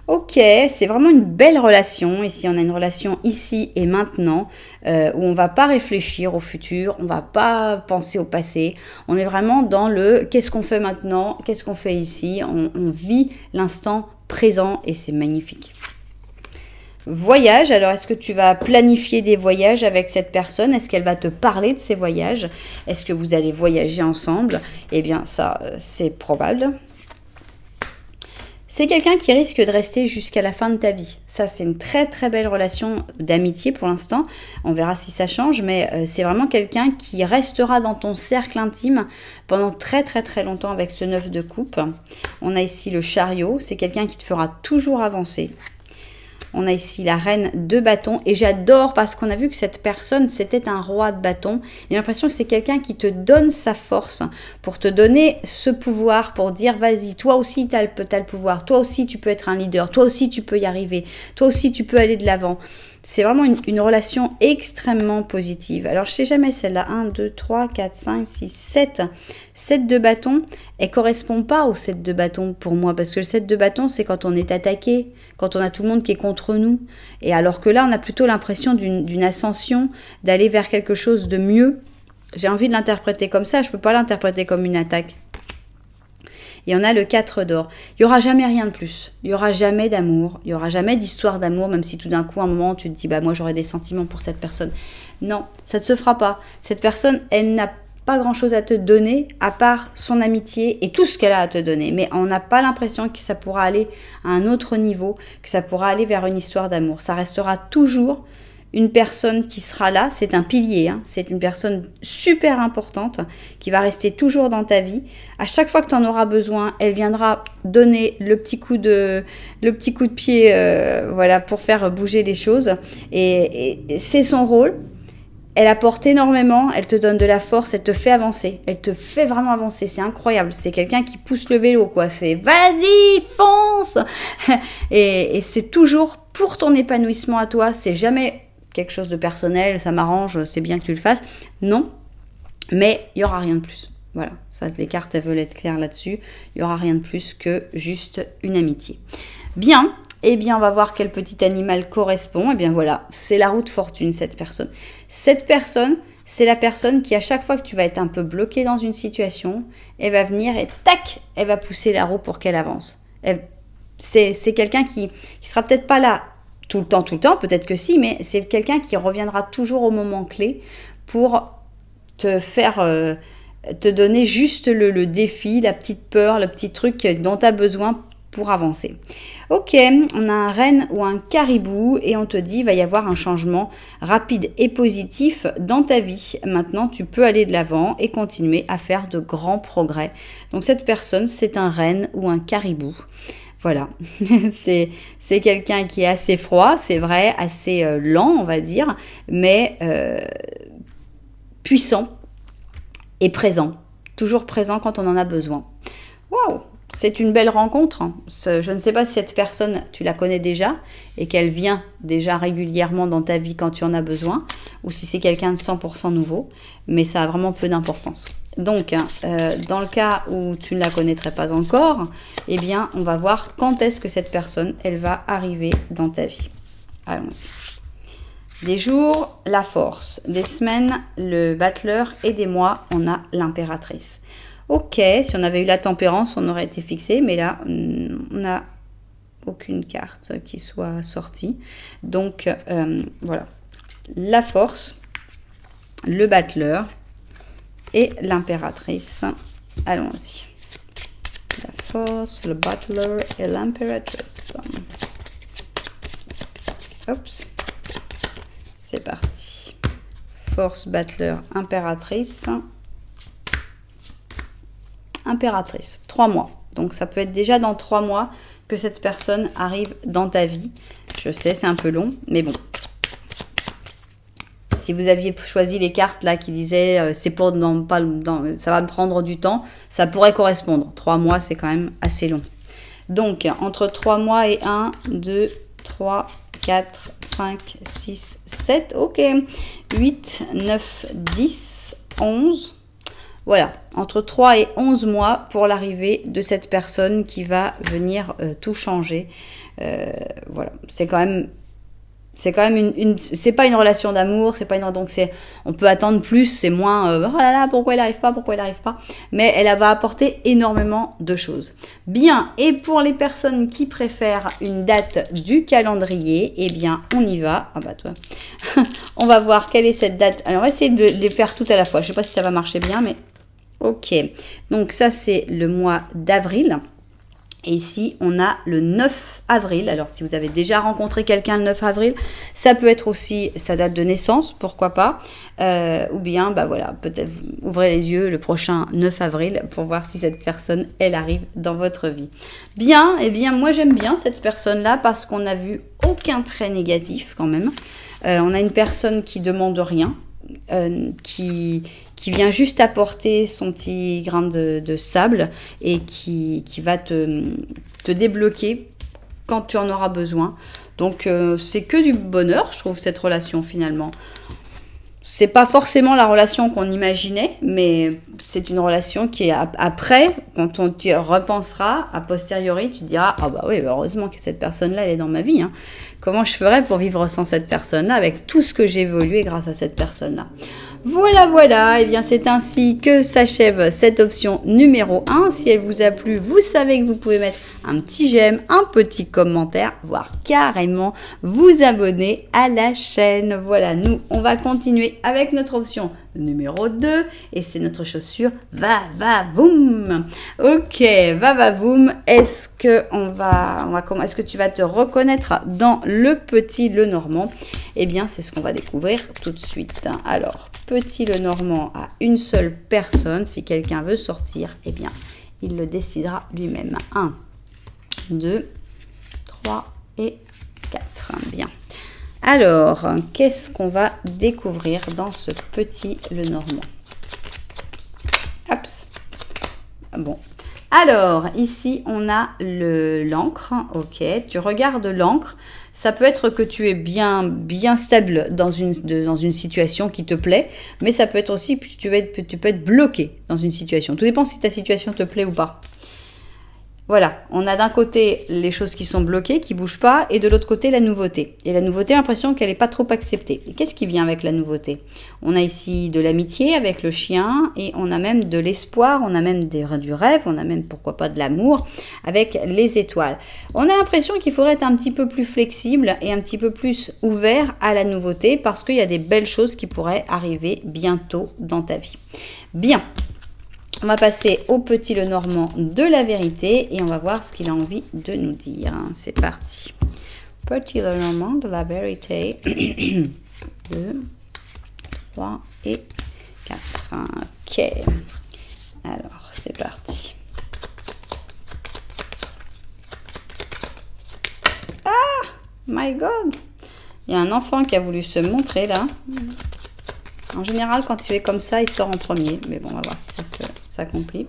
Ok, c'est vraiment une belle relation. Ici, on a une relation ici et maintenant où on va pas réfléchir au futur, on va pas penser au passé. On est vraiment dans le qu'est-ce qu'on fait maintenant, qu'est-ce qu'on fait ici. On vit l'instant présent et c'est magnifique. Voyage, alors est-ce que tu vas planifier des voyages avec cette personne? Est-ce qu'elle va te parler de ces voyages? Est-ce que vous allez voyager ensemble? Eh bien, ça, c'est probable. C'est quelqu'un qui risque de rester jusqu'à la fin de ta vie. Ça, c'est une très très belle relation d'amitié pour l'instant. On verra si ça change, mais c'est vraiment quelqu'un qui restera dans ton cercle intime pendant très très très longtemps avec ce 9 de coupe. On a ici le chariot. C'est quelqu'un qui te fera toujours avancer. On a ici la reine de bâton. Et j'adore parce qu'on a vu que cette personne, c'était un roi de bâton. J'ai l'impression que c'est quelqu'un qui te donne sa force pour te donner ce pouvoir, pour dire vas-y, toi aussi tu as le pouvoir, toi aussi tu peux être un leader, toi aussi tu peux y arriver, toi aussi tu peux aller de l'avant. C'est vraiment une relation extrêmement positive. Alors, je ne sais jamais celle-là. 1, 2, 3, 4, 5, 6, 7. 7 de bâton, elle ne correspond pas au 7 de bâton pour moi. Parce que le 7 de bâton, c'est quand on est attaqué, quand on a tout le monde qui est contre nous. Et alors que là, on a plutôt l'impression d'une ascension, d'aller vers quelque chose de mieux. J'ai envie de l'interpréter comme ça. Je ne peux pas l'interpréter comme une attaque. Et on a le 4 d'or. Il n'y aura jamais rien de plus. Il n'y aura jamais d'amour. Il n'y aura jamais d'histoire d'amour, même si tout d'un coup, à un moment, tu te dis, bah moi, j'aurais des sentiments pour cette personne. Non, ça ne se fera pas. Cette personne, elle n'a pas grand-chose à te donner, à part son amitié et tout ce qu'elle a à te donner. Mais on n'a pas l'impression que ça pourra aller à un autre niveau, que ça pourra aller vers une histoire d'amour. Ça restera toujours une personne qui sera là, c'est un pilier, hein, c'est une personne super importante qui va rester toujours dans ta vie. À chaque fois que tu en auras besoin, elle viendra donner le petit coup de pied voilà, pour faire bouger les choses. Et c'est son rôle. Elle apporte énormément, elle te donne de la force, elle te fait avancer. Elle te fait vraiment avancer, c'est incroyable. C'est quelqu'un qui pousse le vélo, quoi. C'est vas-y, fonce. Et c'est toujours pour ton épanouissement à toi, c'est jamais quelque chose de personnel, ça m'arrange, c'est bien que tu le fasses. Non, mais il n'y aura rien de plus. Voilà, ça, les cartes, elles veulent être claires là-dessus. Il n'y aura rien de plus que juste une amitié. Bien, eh bien, on va voir quel petit animal correspond. Eh bien, voilà, c'est la roue de fortune, cette personne. Cette personne, c'est la personne qui, à chaque fois que tu vas être un peu bloqué dans une situation, elle va venir et tac, elle va pousser la roue pour qu'elle avance. C'est quelqu'un qui sera peut-être pas là tout le temps, peut-être que si, mais c'est quelqu'un qui reviendra toujours au moment clé pour te faire, te donner juste le défi, la petite peur, le petit truc dont tu as besoin pour avancer. Ok, on a un renne ou un caribou et on te dit il va y avoir un changement rapide et positif dans ta vie. Maintenant, tu peux aller de l'avant et continuer à faire de grands progrès. Donc cette personne, c'est un renne ou un caribou. Voilà, c'est quelqu'un qui est assez froid, c'est vrai, assez lent, on va dire, mais puissant et présent. Toujours présent quand on en a besoin. Waouh, c'est une belle rencontre. Hein. Je ne sais pas si cette personne, tu la connais déjà et qu'elle vient déjà régulièrement dans ta vie quand tu en as besoin, ou si c'est quelqu'un de 100% nouveau, mais ça a vraiment peu d'importance. Donc, dans le cas où tu ne la connaîtrais pas encore, eh bien, on va voir quand est-ce que cette personne, elle va arriver dans ta vie. Allons-y. Des jours, la force. Des semaines, le battleur. Et des mois, on a l'impératrice. Ok, si on avait eu la tempérance, on aurait été fixé. Mais là, on n'a aucune carte qui soit sortie. Donc, voilà. La force, le battleur et l'impératrice. Allons-y. La force, le battleur et l'impératrice. Oups. C'est parti. Force, battleur, impératrice. Impératrice. 3 mois. Donc ça peut être déjà dans 3 mois que cette personne arrive dans ta vie. Je sais, c'est un peu long, mais bon. Si vous aviez choisi les cartes là qui disaient c'est pour ça va me prendre du temps, ça pourrait correspondre. 3 mois, c'est quand même assez long. Donc, entre 3 mois et 1, 2, 3, 4, 5, 6, 7, ok. 8, 9, 10, 11. Voilà, entre 3 et 11 mois pour l'arrivée de cette personne qui va venir tout changer. Voilà, c'est quand même c'est pas une relation d'amour, c'est pas une, donc on peut attendre plus, c'est moins oh là là, pourquoi elle arrive pas, mais elle va apporter énormément de choses. Bien, et pour les personnes qui préfèrent une date du calendrier, eh bien on y va. Ah bah toi, on va voir quelle est cette date. Alors on va essayer de les faire toutes à la fois. Je sais pas si ça va marcher bien, mais ok. Donc ça c'est le mois d'avril. Et ici, on a le 9 avril. Alors, si vous avez déjà rencontré quelqu'un le 9 avril, ça peut être aussi sa date de naissance, pourquoi pas. Ou bien, bah voilà, peut-être ouvrez les yeux le prochain 9 avril pour voir si cette personne, elle arrive dans votre vie. Bien, eh bien, moi j'aime bien cette personne-là parce qu'on a vu au aucun trait négatif quand même. On a une personne qui demande rien, qui vient juste apporter son petit grain de sable et qui va te débloquer quand tu en auras besoin. Donc c'est que du bonheur, je trouve, cette relation finalement. C'est pas forcément la relation qu'on imaginait, mais c'est une relation qui est après, quand on t'y repensera, a posteriori, tu te diras, ah bah oui, heureusement que cette personne-là, elle est dans ma vie. Hein. Comment je ferais pour vivre sans cette personne-là, avec tout ce que j'ai évolué grâce à cette personne-là. Voilà, voilà, et bien c'est ainsi que s'achève cette option numéro 1. Si elle vous a plu, vous savez que vous pouvez mettre un petit j'aime, un petit commentaire, voire carrément vous abonner à la chaîne. Voilà, nous, on va continuer avec notre option numéro 2 et c'est notre chaussure va va voum. Ok, va va voum. Est-ce que est-ce que tu vas te reconnaître dans le petit Lenormand? Eh bien, c'est ce qu'on va découvrir tout de suite. Alors, petit Lenormand à une seule personne. Si quelqu'un veut sortir, eh bien, il le décidera lui-même. 1, 2, 3 et 4. Bien. Alors, qu'est-ce qu'on va découvrir dans ce petit Lenormand? Hops. Bon. Alors, ici, on a l'encre. Ok, tu regardes l'encre. Ça peut être que tu es bien stable dans une situation qui te plaît, mais ça peut être aussi que tu peux être bloqué dans une situation. Tout dépend si ta situation te plaît ou pas. Voilà, on a d'un côté les choses qui sont bloquées, qui ne bougent pas, et de l'autre côté la nouveauté. Et la nouveauté, l'impression qu'elle n'est pas trop acceptée. Et qu'est-ce qui vient avec la nouveauté? On a ici de l'amitié avec le chien, et on a même de l'espoir, on a même du rêve, on a même, pourquoi pas, de l'amour avec les étoiles. On a l'impression qu'il faudrait être un petit peu plus flexible et un petit peu plus ouvert à la nouveauté, parce qu'il y a des belles choses qui pourraient arriver bientôt dans ta vie. Bien. On va passer au petit Lenormand de la vérité et on va voir ce qu'il a envie de nous dire. C'est parti. Petit Lenormand de la vérité. 2, 3 et 4. Ok. Alors, c'est parti. Ah! My God! Il y a un enfant qui a voulu se montrer là. En général, quand il est comme ça, il sort en premier. Mais bon, on va voir si ça s'accomplit.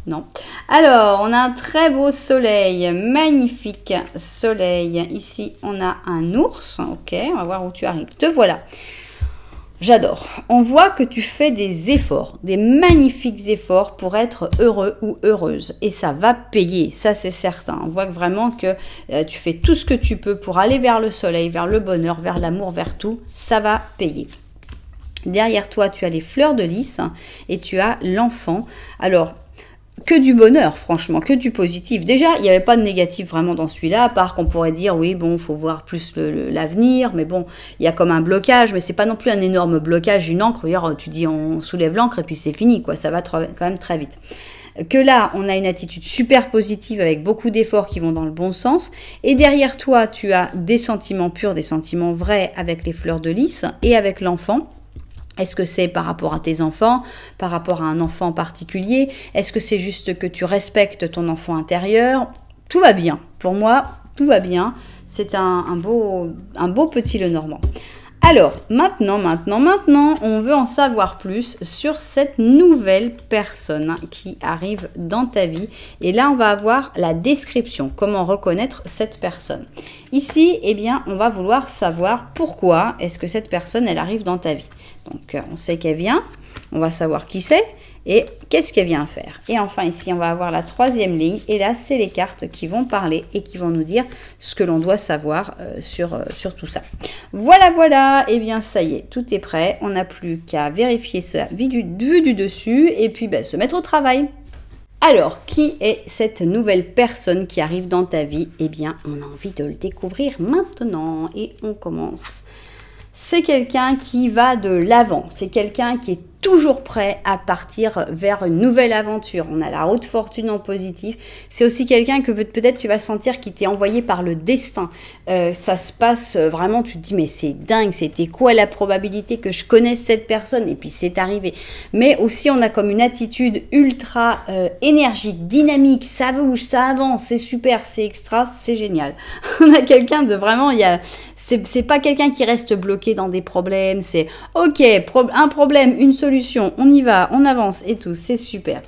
Non. Alors, on a un très beau soleil. Magnifique soleil. Ici, on a un ours. Ok, on va voir où tu arrives. Te voilà. J'adore. On voit que tu fais des efforts, des magnifiques efforts pour être heureux ou heureuse. Et ça va payer, ça c'est certain. On voit que vraiment que tu fais tout ce que tu peux pour aller vers le soleil, vers le bonheur, vers l'amour, vers tout. Ça va payer. Derrière toi, tu as les fleurs de lys et tu as l'enfant. Alors, que du bonheur, franchement, que du positif. Déjà, il n'y avait pas de négatif vraiment dans celui-là, à part qu'on pourrait dire, oui, bon, il faut voir plus l'avenir, mais bon, il y a comme un blocage, mais c'est pas non plus un énorme blocage, une encre. D'ailleurs, tu dis, on soulève l'encre et puis c'est fini, quoi. Ça va quand même très vite. Que là, on a une attitude super positive avec beaucoup d'efforts qui vont dans le bon sens. Et derrière toi, tu as des sentiments purs, des sentiments vrais avec les fleurs de lys et avec l'enfant. Est-ce que c'est par rapport à tes enfants, par rapport à un enfant particulier? Est-ce que c'est juste que tu respectes ton enfant intérieur? Tout va bien. Pour moi, tout va bien. C'est un beau petit Lenormand. Alors, maintenant, on veut en savoir plus sur cette nouvelle personne qui arrive dans ta vie. Et là, on va avoir la description, comment reconnaître cette personne. Ici, eh bien, on va vouloir savoir pourquoi est-ce que cette personne, elle arrive dans ta vie. Donc, on sait qu'elle vient, on va savoir qui c'est et qu'est-ce qu'elle vient faire. Et enfin, ici, on va avoir la troisième ligne. Et là, c'est les cartes qui vont parler et qui vont nous dire ce que l'on doit savoir sur tout ça. Voilà, voilà. Eh bien, ça y est, tout est prêt. On n'a plus qu'à vérifier ça vu du dessus et puis se mettre au travail. Alors, qui est cette nouvelle personne qui arrive dans ta vie? Eh bien, on a envie de le découvrir maintenant. Et on commence. C'est quelqu'un qui va de l'avant, c'est quelqu'un qui est toujours prêt à partir vers une nouvelle aventure. On a la roue de fortune en positif. C'est aussi quelqu'un que peut-être tu vas sentir qui t'est envoyé par le destin. Ça se passe vraiment, tu te dis mais c'est dingue, c'était quoi la probabilité que je connaisse cette personne? Et puis c'est arrivé. Mais aussi on a comme une attitude ultra énergique, dynamique, ça bouge, ça avance, c'est super, c'est extra, c'est génial. On a quelqu'un de vraiment, c'est pas quelqu'un qui reste bloqué dans des problèmes, c'est ok, un problème, une solution, on y va, on avance et tout, c'est super.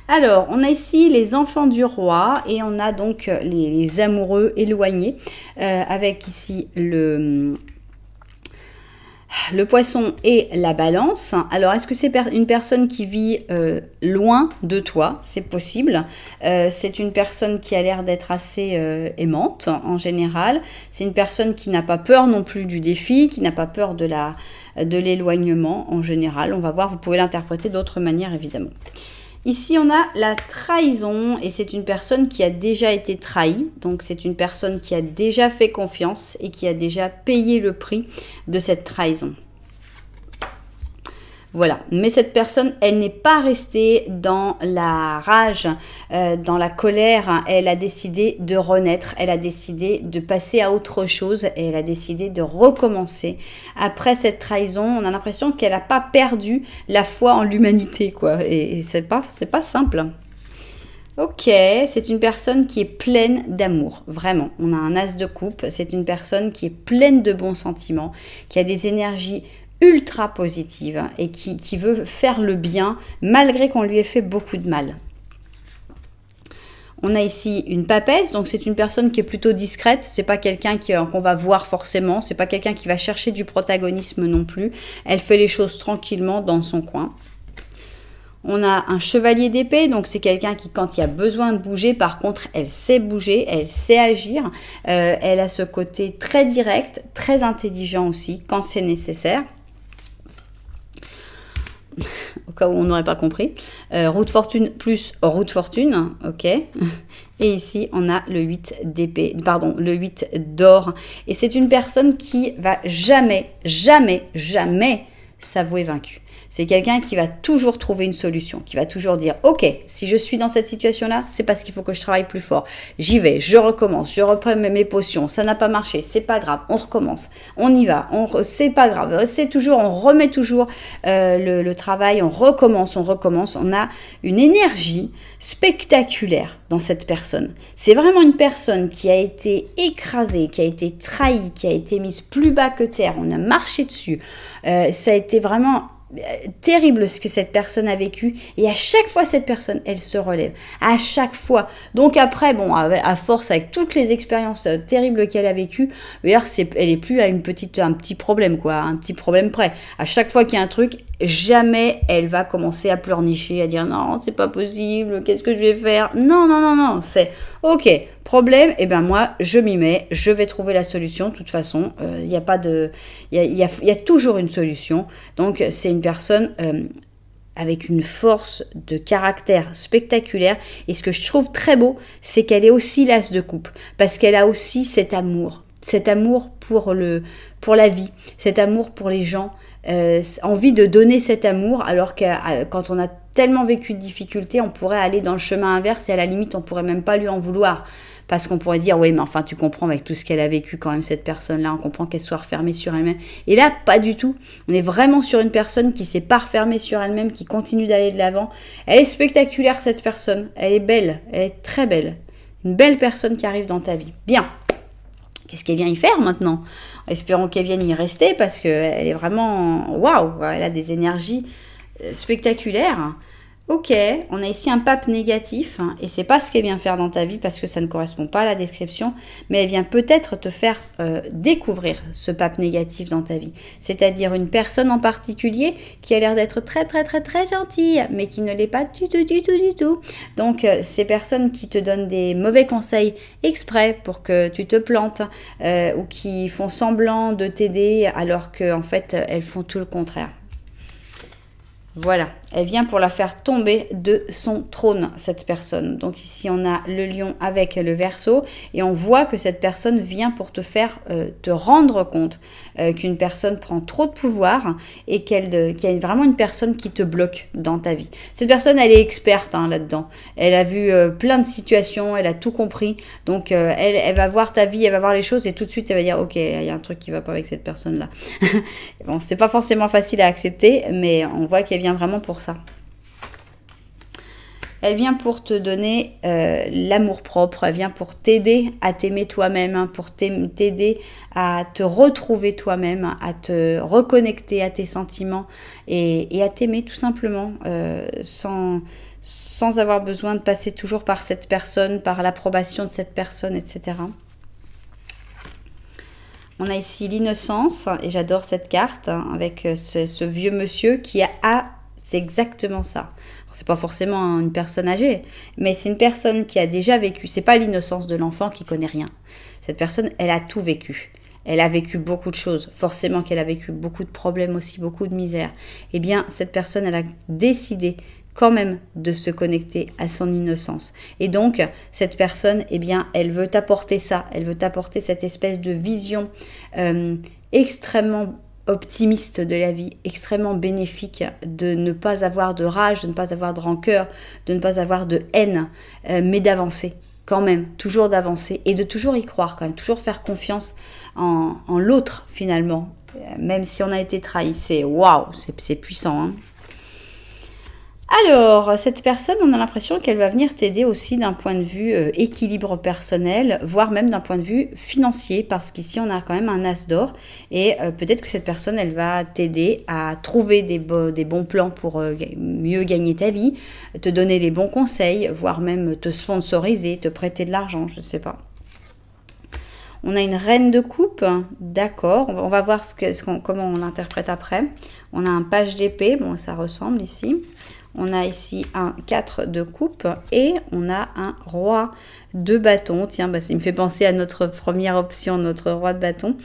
Alors, on a ici les enfants du roi et on a donc les amoureux éloignés avec ici le poisson et la balance. Alors, est-ce que c'est une personne qui vit loin de toi? C'est possible. C'est une personne qui a l'air d'être assez aimante en général. C'est une personne qui n'a pas peur non plus du défi, qui n'a pas peur de l'éloignement en général. On va voir, vous pouvez l'interpréter d'autres manières évidemment. Ici, on a la trahison et c'est une personne qui a déjà été trahie. Donc, c'est une personne qui a déjà fait confiance et qui a déjà payé le prix de cette trahison. Voilà, mais cette personne, elle n'est pas restée dans la rage, dans la colère. Elle a décidé de renaître, elle a décidé de passer à autre chose et elle a décidé de recommencer. Après cette trahison, on a l'impression qu'elle n'a pas perdu la foi en l'humanité, quoi. Et c'est pas simple. Ok, c'est une personne qui est pleine d'amour, vraiment. On a un as de coupe, c'est une personne qui est pleine de bons sentiments, qui a des énergies ultra positive et qui veut faire le bien malgré qu'on lui ait fait beaucoup de mal. On a ici une papesse, donc c'est une personne qui est plutôt discrète, c'est pas quelqu'un qu'on va voir forcément, c'est pas quelqu'un qui va chercher du protagonisme non plus. Elle fait les choses tranquillement dans son coin. On a un chevalier d'épée, donc c'est quelqu'un qui, quand il y a besoin de bouger, par contre, elle sait bouger, elle sait agir. Elle a ce côté très direct, très intelligent aussi, quand c'est nécessaire. Au cas où on n'aurait pas compris. Roue de fortune plus roue de fortune, ok. Et ici, on a le 8 d'épée, pardon, le 8 d'or. Et c'est une personne qui va jamais, jamais, jamais s'avouer vaincue. C'est quelqu'un qui va toujours trouver une solution, qui va toujours dire « Ok, si je suis dans cette situation-là, c'est parce qu'il faut que je travaille plus fort. J'y vais, je recommence, je reprends mes potions, ça n'a pas marché, c'est pas grave, on recommence, on y va, c'est pas grave, c'est toujours, on remet toujours le travail, on recommence. On a une énergie spectaculaire dans cette personne. C'est vraiment une personne qui a été écrasée, qui a été trahie, qui a été mise plus bas que terre, on a marché dessus. Ça a été vraiment terrible ce que cette personne a vécu et à chaque fois cette personne elle se relève, à chaque fois. Donc après bon, à force avec toutes les expériences terribles qu'elle a vécues, d'ailleurs elle est plus à un petit problème quoi, un petit problème près. À chaque fois qu'il y a un truc, jamais elle va commencer à pleurnicher, à dire non c'est pas possible, qu'est-ce que je vais faire? Non, c'est ok, problème, et ben moi je m'y mets, je vais trouver la solution. De toute façon, il y a toujours une solution. Donc c'est une personne avec une force de caractère spectaculaire. Et ce que je trouve très beau, c'est qu'elle est aussi l'as de coupe, parce qu'elle a aussi cet amour pour la vie, cet amour pour les gens. Envie de donner cet amour, alors que quand on a tellement vécu de difficultés, on pourrait aller dans le chemin inverse et à la limite on pourrait même pas lui en vouloir, parce qu'on pourrait dire oui mais enfin tu comprends avec tout ce qu'elle a vécu quand même cette personne là, on comprend qu'elle soit refermée sur elle-même. Et là pas du tout, on est vraiment sur une personne qui s'est pas refermée sur elle-même, qui continue d'aller de l'avant. Elle est spectaculaire cette personne, elle est belle, elle est très belle, une belle personne qui arrive dans ta vie. Bien. Qu'est-ce qu'elle vient y faire maintenant? Espérons qu'elle vienne y rester parce qu'elle est vraiment... Waouh, elle a des énergies spectaculaires. Ok, on a ici un pape négatif et c'est pas ce qu'elle vient faire dans ta vie parce que ça ne correspond pas à la description, mais elle vient peut-être te faire découvrir ce pape négatif dans ta vie. C'est-à-dire une personne en particulier qui a l'air d'être très gentille, mais qui ne l'est pas du tout. Donc ces personnes qui te donnent des mauvais conseils exprès pour que tu te plantes ou qui font semblant de t'aider alors qu'en fait elles font tout le contraire. Voilà, elle vient pour la faire tomber de son trône, cette personne. Donc ici, on a le lion avec le Verseau et on voit que cette personne vient pour te faire te rendre compte qu'une personne prend trop de pouvoir et qu'il y a vraiment une personne qui te bloque dans ta vie. Cette personne, elle est experte là-dedans. Elle a vu plein de situations, elle a tout compris. Donc, elle va voir ta vie, elle va voir les choses et tout de suite, elle va dire « Ok, il y a un truc qui va pas avec cette personne-là. » Bon, c'est pas forcément facile à accepter, mais on voit qu'elle vient vraiment pour ça. Elle vient pour te donner l'amour-propre, elle vient pour t'aider à t'aimer toi-même, hein, pour t'aider à te retrouver toi-même, à te reconnecter à tes sentiments et à t'aimer tout simplement, sans avoir besoin de passer toujours par cette personne, par l'approbation de cette personne, etc. On a ici l'innocence, et j'adore cette carte, hein, avec ce vieux monsieur qui a c'est exactement ça. C'est pas forcément une personne âgée, mais c'est une personne qui a déjà vécu. C'est pas l'innocence de l'enfant qui connaît rien. Cette personne, elle a tout vécu. Elle a vécu beaucoup de choses. Forcément qu'elle a vécu beaucoup de problèmes aussi, beaucoup de misère. Eh bien, cette personne, elle a décidé quand même de se connecter à son innocence. Et donc, cette personne, eh bien, elle veut t'apporter ça. Elle veut t'apporter cette espèce de vision extrêmement optimiste de la vie, extrêmement bénéfique, de ne pas avoir de rage, de ne pas avoir de rancœur, de ne pas avoir de haine, mais d'avancer quand même, toujours d'avancer et de toujours y croire quand même, toujours faire confiance en l'autre finalement, même si on a été trahi. C'est waouh, c'est puissant, hein. Alors, cette personne, on a l'impression qu'elle va venir t'aider aussi d'un point de vue équilibre personnel, voire même d'un point de vue financier, parce qu'ici, on a quand même un as d'or, et peut-être que cette personne, elle va t'aider à trouver des bons plans pour mieux gagner ta vie, te donner les bons conseils, voire même te sponsoriser, te prêter de l'argent, je ne sais pas. On a une reine de coupe, d'accord, on va voir comment on l'interprète après. On a un page d'épée, bon, ça ressemble ici. On a ici un 4 de coupe et on a un roi de bâton. Tiens, bah, ça me fait penser à notre première option, notre roi de bâton.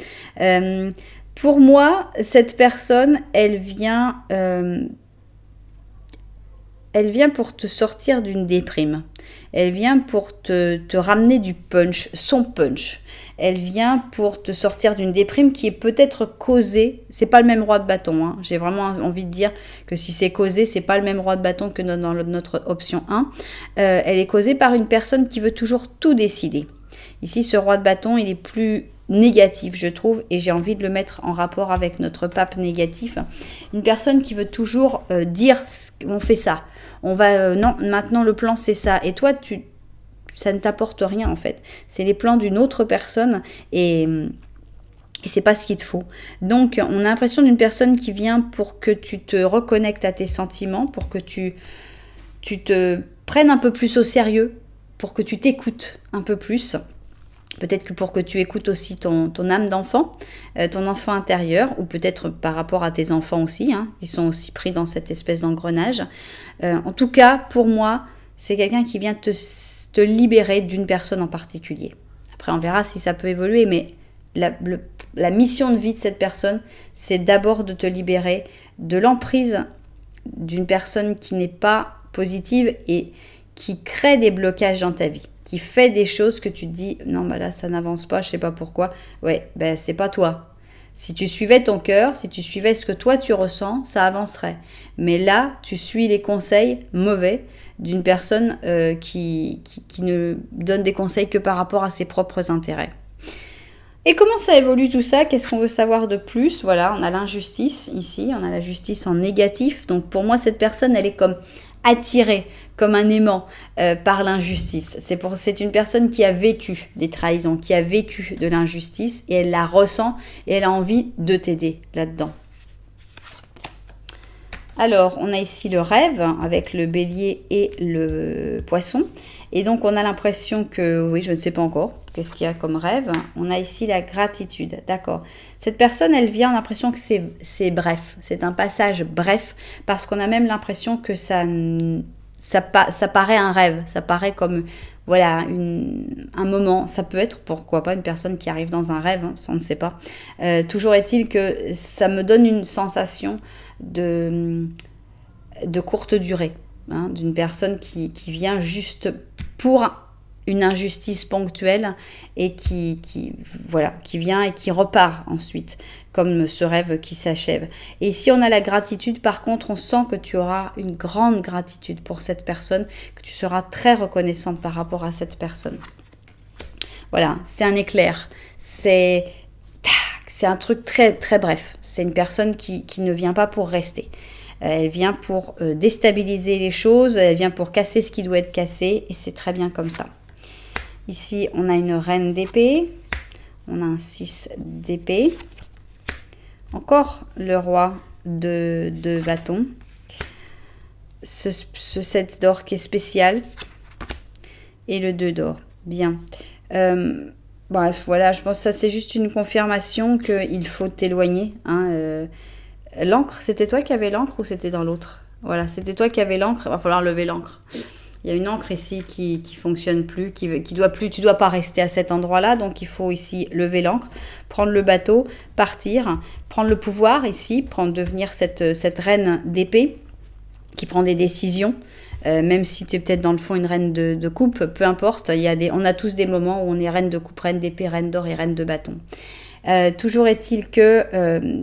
Pour moi, cette personne, elle vient pour te sortir d'une déprime. Elle vient pour te ramener du punch, son punch. Elle vient pour te sortir d'une déprime qui est peut-être causée. C'est pas le même roi de bâton, hein. J'ai vraiment envie de dire que si c'est causé, c'est pas le même roi de bâton que dans notre option 1. Elle est causée par une personne qui veut toujours tout décider. Ici, ce roi de bâton, il est plus négatif, je trouve, et j'ai envie de le mettre en rapport avec notre pape négatif. Une personne qui veut toujours dire on fait ça. On va non, maintenant le plan c'est ça. Et toi, ça ne t'apporte rien en fait. C'est les plans d'une autre personne et c'est pas ce qu'il te faut. Donc, on a l'impression d'une personne qui vient pour que tu te reconnectes à tes sentiments, pour que tu te prennes un peu plus au sérieux, pour que tu t'écoutes un peu plus. Peut-être que pour que tu écoutes aussi ton âme d'enfant, ton enfant intérieur, ou peut-être par rapport à tes enfants aussi, hein, ils sont aussi pris dans cette espèce d'engrenage. En tout cas, pour moi, c'est quelqu'un qui vient te libérer d'une personne en particulier. Après, on verra si ça peut évoluer, mais la mission de vie de cette personne, c'est d'abord de te libérer de l'emprise d'une personne qui n'est pas positive et qui crée des blocages dans ta vie, qui fait des choses que tu te dis, non, bah là, ça n'avance pas, je sais pas pourquoi. Ouais, ben c'est pas toi. Si tu suivais ton cœur, si tu suivais ce que toi tu ressens, ça avancerait. Mais là, tu suis les conseils mauvais d'une personne qui ne donne des conseils que par rapport à ses propres intérêts. Et comment ça évolue tout ça? Qu'est-ce qu'on veut savoir de plus? Voilà, on a l'injustice ici, on a la justice en négatif. Donc pour moi, cette personne, elle est comme attirée, comme un aimant par l'injustice. C'est une personne qui a vécu des trahisons, qui a vécu de l'injustice et elle la ressent et elle a envie de t'aider là-dedans. Alors, on a ici le rêve avec le bélier et le poisson. Et donc, on a l'impression que, oui, je ne sais pas encore, qu'est-ce qu'il y a comme rêve. On a ici la gratitude, d'accord. Cette personne, elle vient, on a l'impression que c'est bref. C'est un passage bref, parce qu'on a même l'impression que ça paraît un rêve. Ça paraît comme, voilà, un moment. Ça peut être, pourquoi pas, une personne qui arrive dans un rêve, hein, ça on ne sait pas. Toujours est-il que ça me donne une sensation de courte durée, hein, d'une personne qui vient juste pour une injustice ponctuelle et voilà, qui vient et qui repart ensuite, comme ce rêve qui s'achève. Et si on a la gratitude, par contre, on sent que tu auras une grande gratitude pour cette personne, que tu seras très reconnaissante par rapport à cette personne. Voilà, c'est un éclair, c'est un truc très très bref. C'est une personne qui ne vient pas pour rester. Elle vient pour déstabiliser les choses, elle vient pour casser ce qui doit être cassé, et c'est très bien comme ça. Ici, on a une reine d'épée, on a un 6 d'épée, encore le roi de bâton, ce 7 d'or qui est spécial, et le 2 d'or. Bien. Bref, voilà, je pense que ça c'est juste une confirmation qu'il faut t'éloigner. Hein, l'encre, c'était toi qui avais l'encre ou c'était dans l'autre? Voilà, c'était toi qui avais l'encre, il va falloir lever l'encre. Il y a une encre ici qui fonctionne plus, qui doit plus, tu dois pas rester à cet endroit-là, donc il faut ici lever l'encre, prendre le bateau, partir, prendre le pouvoir ici, devenir cette reine d'épée qui prend des décisions, même si tu es peut-être dans le fond une reine de coupe, peu importe, on a tous des moments où on est reine de coupe, reine d'épée, reine d'or et reine de bâton. Toujours est-il que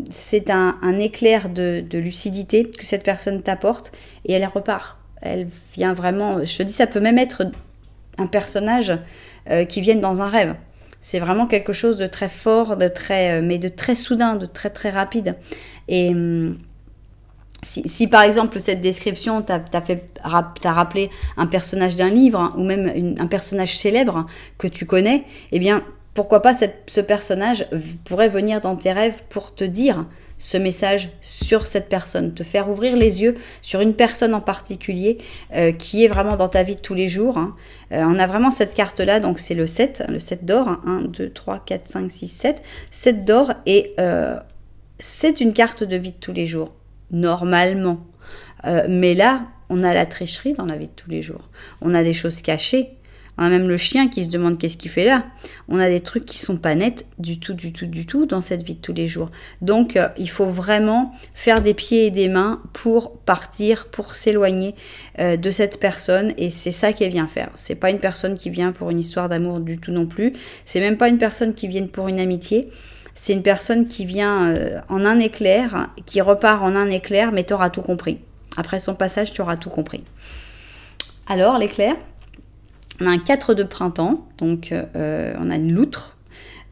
c'est un éclair de lucidité que cette personne t'apporte et elle repart. Elle vient vraiment, je te dis, ça peut même être un personnage qui vient dans un rêve. C'est vraiment quelque chose de très fort, mais de très soudain, de très très rapide. Et si par exemple cette description t'a rappelé un personnage d'un livre, hein, ou même un personnage célèbre, hein, que tu connais, eh bien pourquoi pas ce personnage pourrait venir dans tes rêves pour te dire ce message sur cette personne, te faire ouvrir les yeux sur une personne en particulier qui est vraiment dans ta vie de tous les jours. Hein. On a vraiment cette carte-là, donc c'est le 7 d'or, hein, 1, 2, 3, 4, 5, 6, 7, 7 d'or, et c'est une carte de vie de tous les jours, normalement. Mais là, on a la tricherie dans la vie de tous les jours. On a des choses cachées. On a même le chien qui se demande qu'est-ce qu'il fait là. On a des trucs qui sont pas nets du tout dans cette vie de tous les jours. Donc, il faut vraiment faire des pieds et des mains pour partir, pour s'éloigner de cette personne. Et c'est ça qu'elle vient faire. C'est pas une personne qui vient pour une histoire d'amour du tout non plus. C'est même pas une personne qui vient pour une amitié. C'est une personne qui vient en un éclair, qui repart en un éclair, mais tu auras tout compris. Après son passage, tu auras tout compris. Alors, l'éclair, on a un 4 de printemps, donc on a une loutre.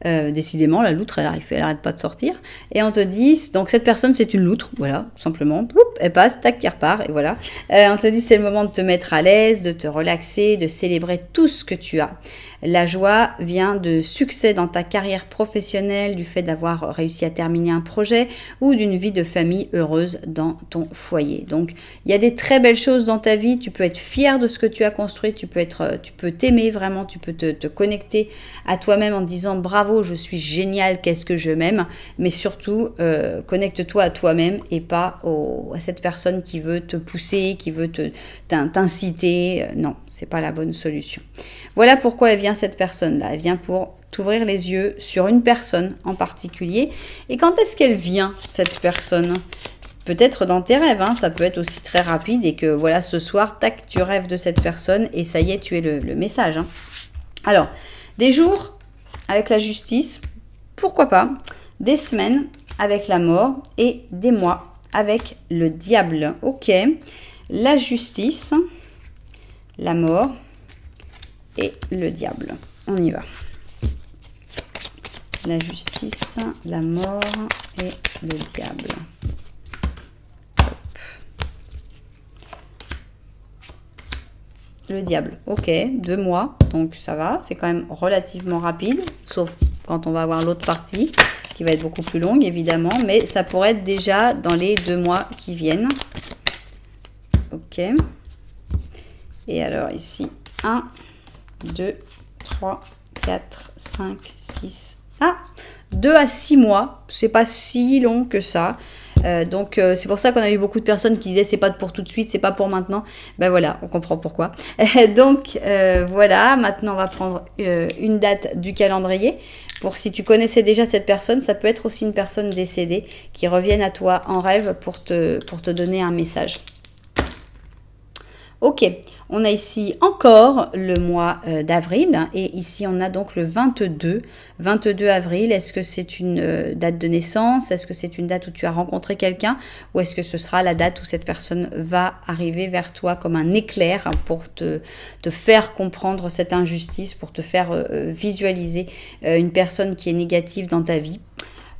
Décidément, la loutre, elle arrête pas de sortir. Et on te dit, donc cette personne, c'est une loutre, voilà, tout simplement. Ploup, elle passe, tac, elle repart, et voilà. On te dit, c'est le moment de te mettre à l'aise, de te relaxer, de célébrer tout ce que tu as. La joie vient de succès dans ta carrière professionnelle, du fait d'avoir réussi à terminer un projet ou d'une vie de famille heureuse dans ton foyer. Donc, il y a des très belles choses dans ta vie. Tu peux être fier de ce que tu as construit. Tu peux t'aimer vraiment. Tu peux te connecter à toi-même en te disant bravo, je suis génial, qu'est-ce que je m'aime. Mais surtout, connecte-toi à toi-même et pas à cette personne qui veut te pousser, qui veut t'inciter. Non, c'est pas la bonne solution. Voilà pourquoi elle vient cette personne-là. Elle vient pour t'ouvrir les yeux sur une personne en particulier. Et quand est-ce qu'elle vient, cette personne? Peut-être dans tes rêves, hein, ça peut être aussi très rapide et que voilà, ce soir, tac, tu rêves de cette personne et ça y est, tu es le message. Hein. Alors, des jours avec la justice, pourquoi pas? Des semaines avec la mort et des mois avec le diable. Ok, la justice, la mort et le diable. On y va. La justice, la mort et le diable. Hop. Le diable, ok, 2 mois, donc ça va, c'est quand même relativement rapide, sauf quand on va avoir l'autre partie, qui va être beaucoup plus longue évidemment, mais ça pourrait être déjà dans les 2 mois qui viennent. Ok. Et alors ici, 1, 2, 3, 4, 5, 6. Ah, 2 à 6 mois. C'est pas si long que ça. Donc, c'est pour ça qu'on a eu beaucoup de personnes qui disaient c'est pas pour tout de suite, c'est pas pour maintenant. Ben voilà, on comprend pourquoi. Donc, voilà. Maintenant, on va prendre une date du calendrier. Pour si tu connaissais déjà cette personne, ça peut être aussi une personne décédée qui revienne à toi en rêve pour te donner un message. Ok, on a ici encore le mois d'avril et ici on a donc le 22 avril. Est-ce que c'est une date de naissance? Est-ce que c'est une date où tu as rencontré quelqu'un? Ou est-ce que ce sera la date où cette personne va arriver vers toi comme un éclair pour te faire comprendre cette injustice, pour te faire visualiser une personne qui est négative dans ta vie?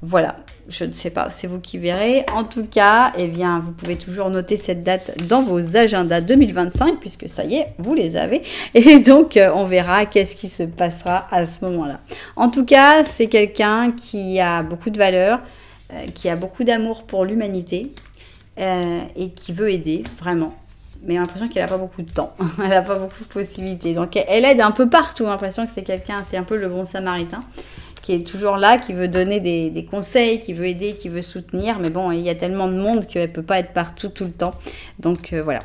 Voilà, je ne sais pas, c'est vous qui verrez. En tout cas, eh bien, vous pouvez toujours noter cette date dans vos agendas 2025, puisque ça y est, vous les avez. Et donc, on verra qu'est-ce qui se passera à ce moment-là. En tout cas, c'est quelqu'un qui a beaucoup de valeur, qui a beaucoup d'amour pour l'humanité et qui veut aider, vraiment. Mais j'ai l'impression qu'elle n'a pas beaucoup de temps, elle n'a pas beaucoup de possibilités. Donc, elle aide un peu partout, j'ai l'impression que c'est quelqu'un, c'est un peu le bon samaritain, qui est toujours là, qui veut donner des conseils, qui veut aider, qui veut soutenir. Mais bon, il y a tellement de monde qu'elle ne peut pas être partout tout le temps. Donc voilà.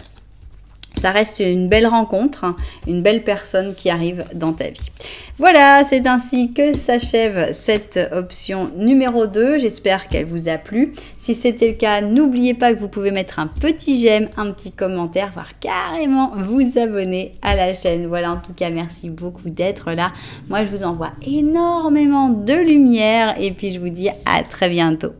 Ça reste une belle rencontre, hein, une belle personne qui arrive dans ta vie. Voilà, c'est ainsi que s'achève cette option numéro 2. J'espère qu'elle vous a plu. Si c'était le cas, n'oubliez pas que vous pouvez mettre un petit j'aime, un petit commentaire, voire carrément vous abonner à la chaîne. Voilà, en tout cas, merci beaucoup d'être là. Moi, je vous envoie énormément de lumière et puis je vous dis à très bientôt.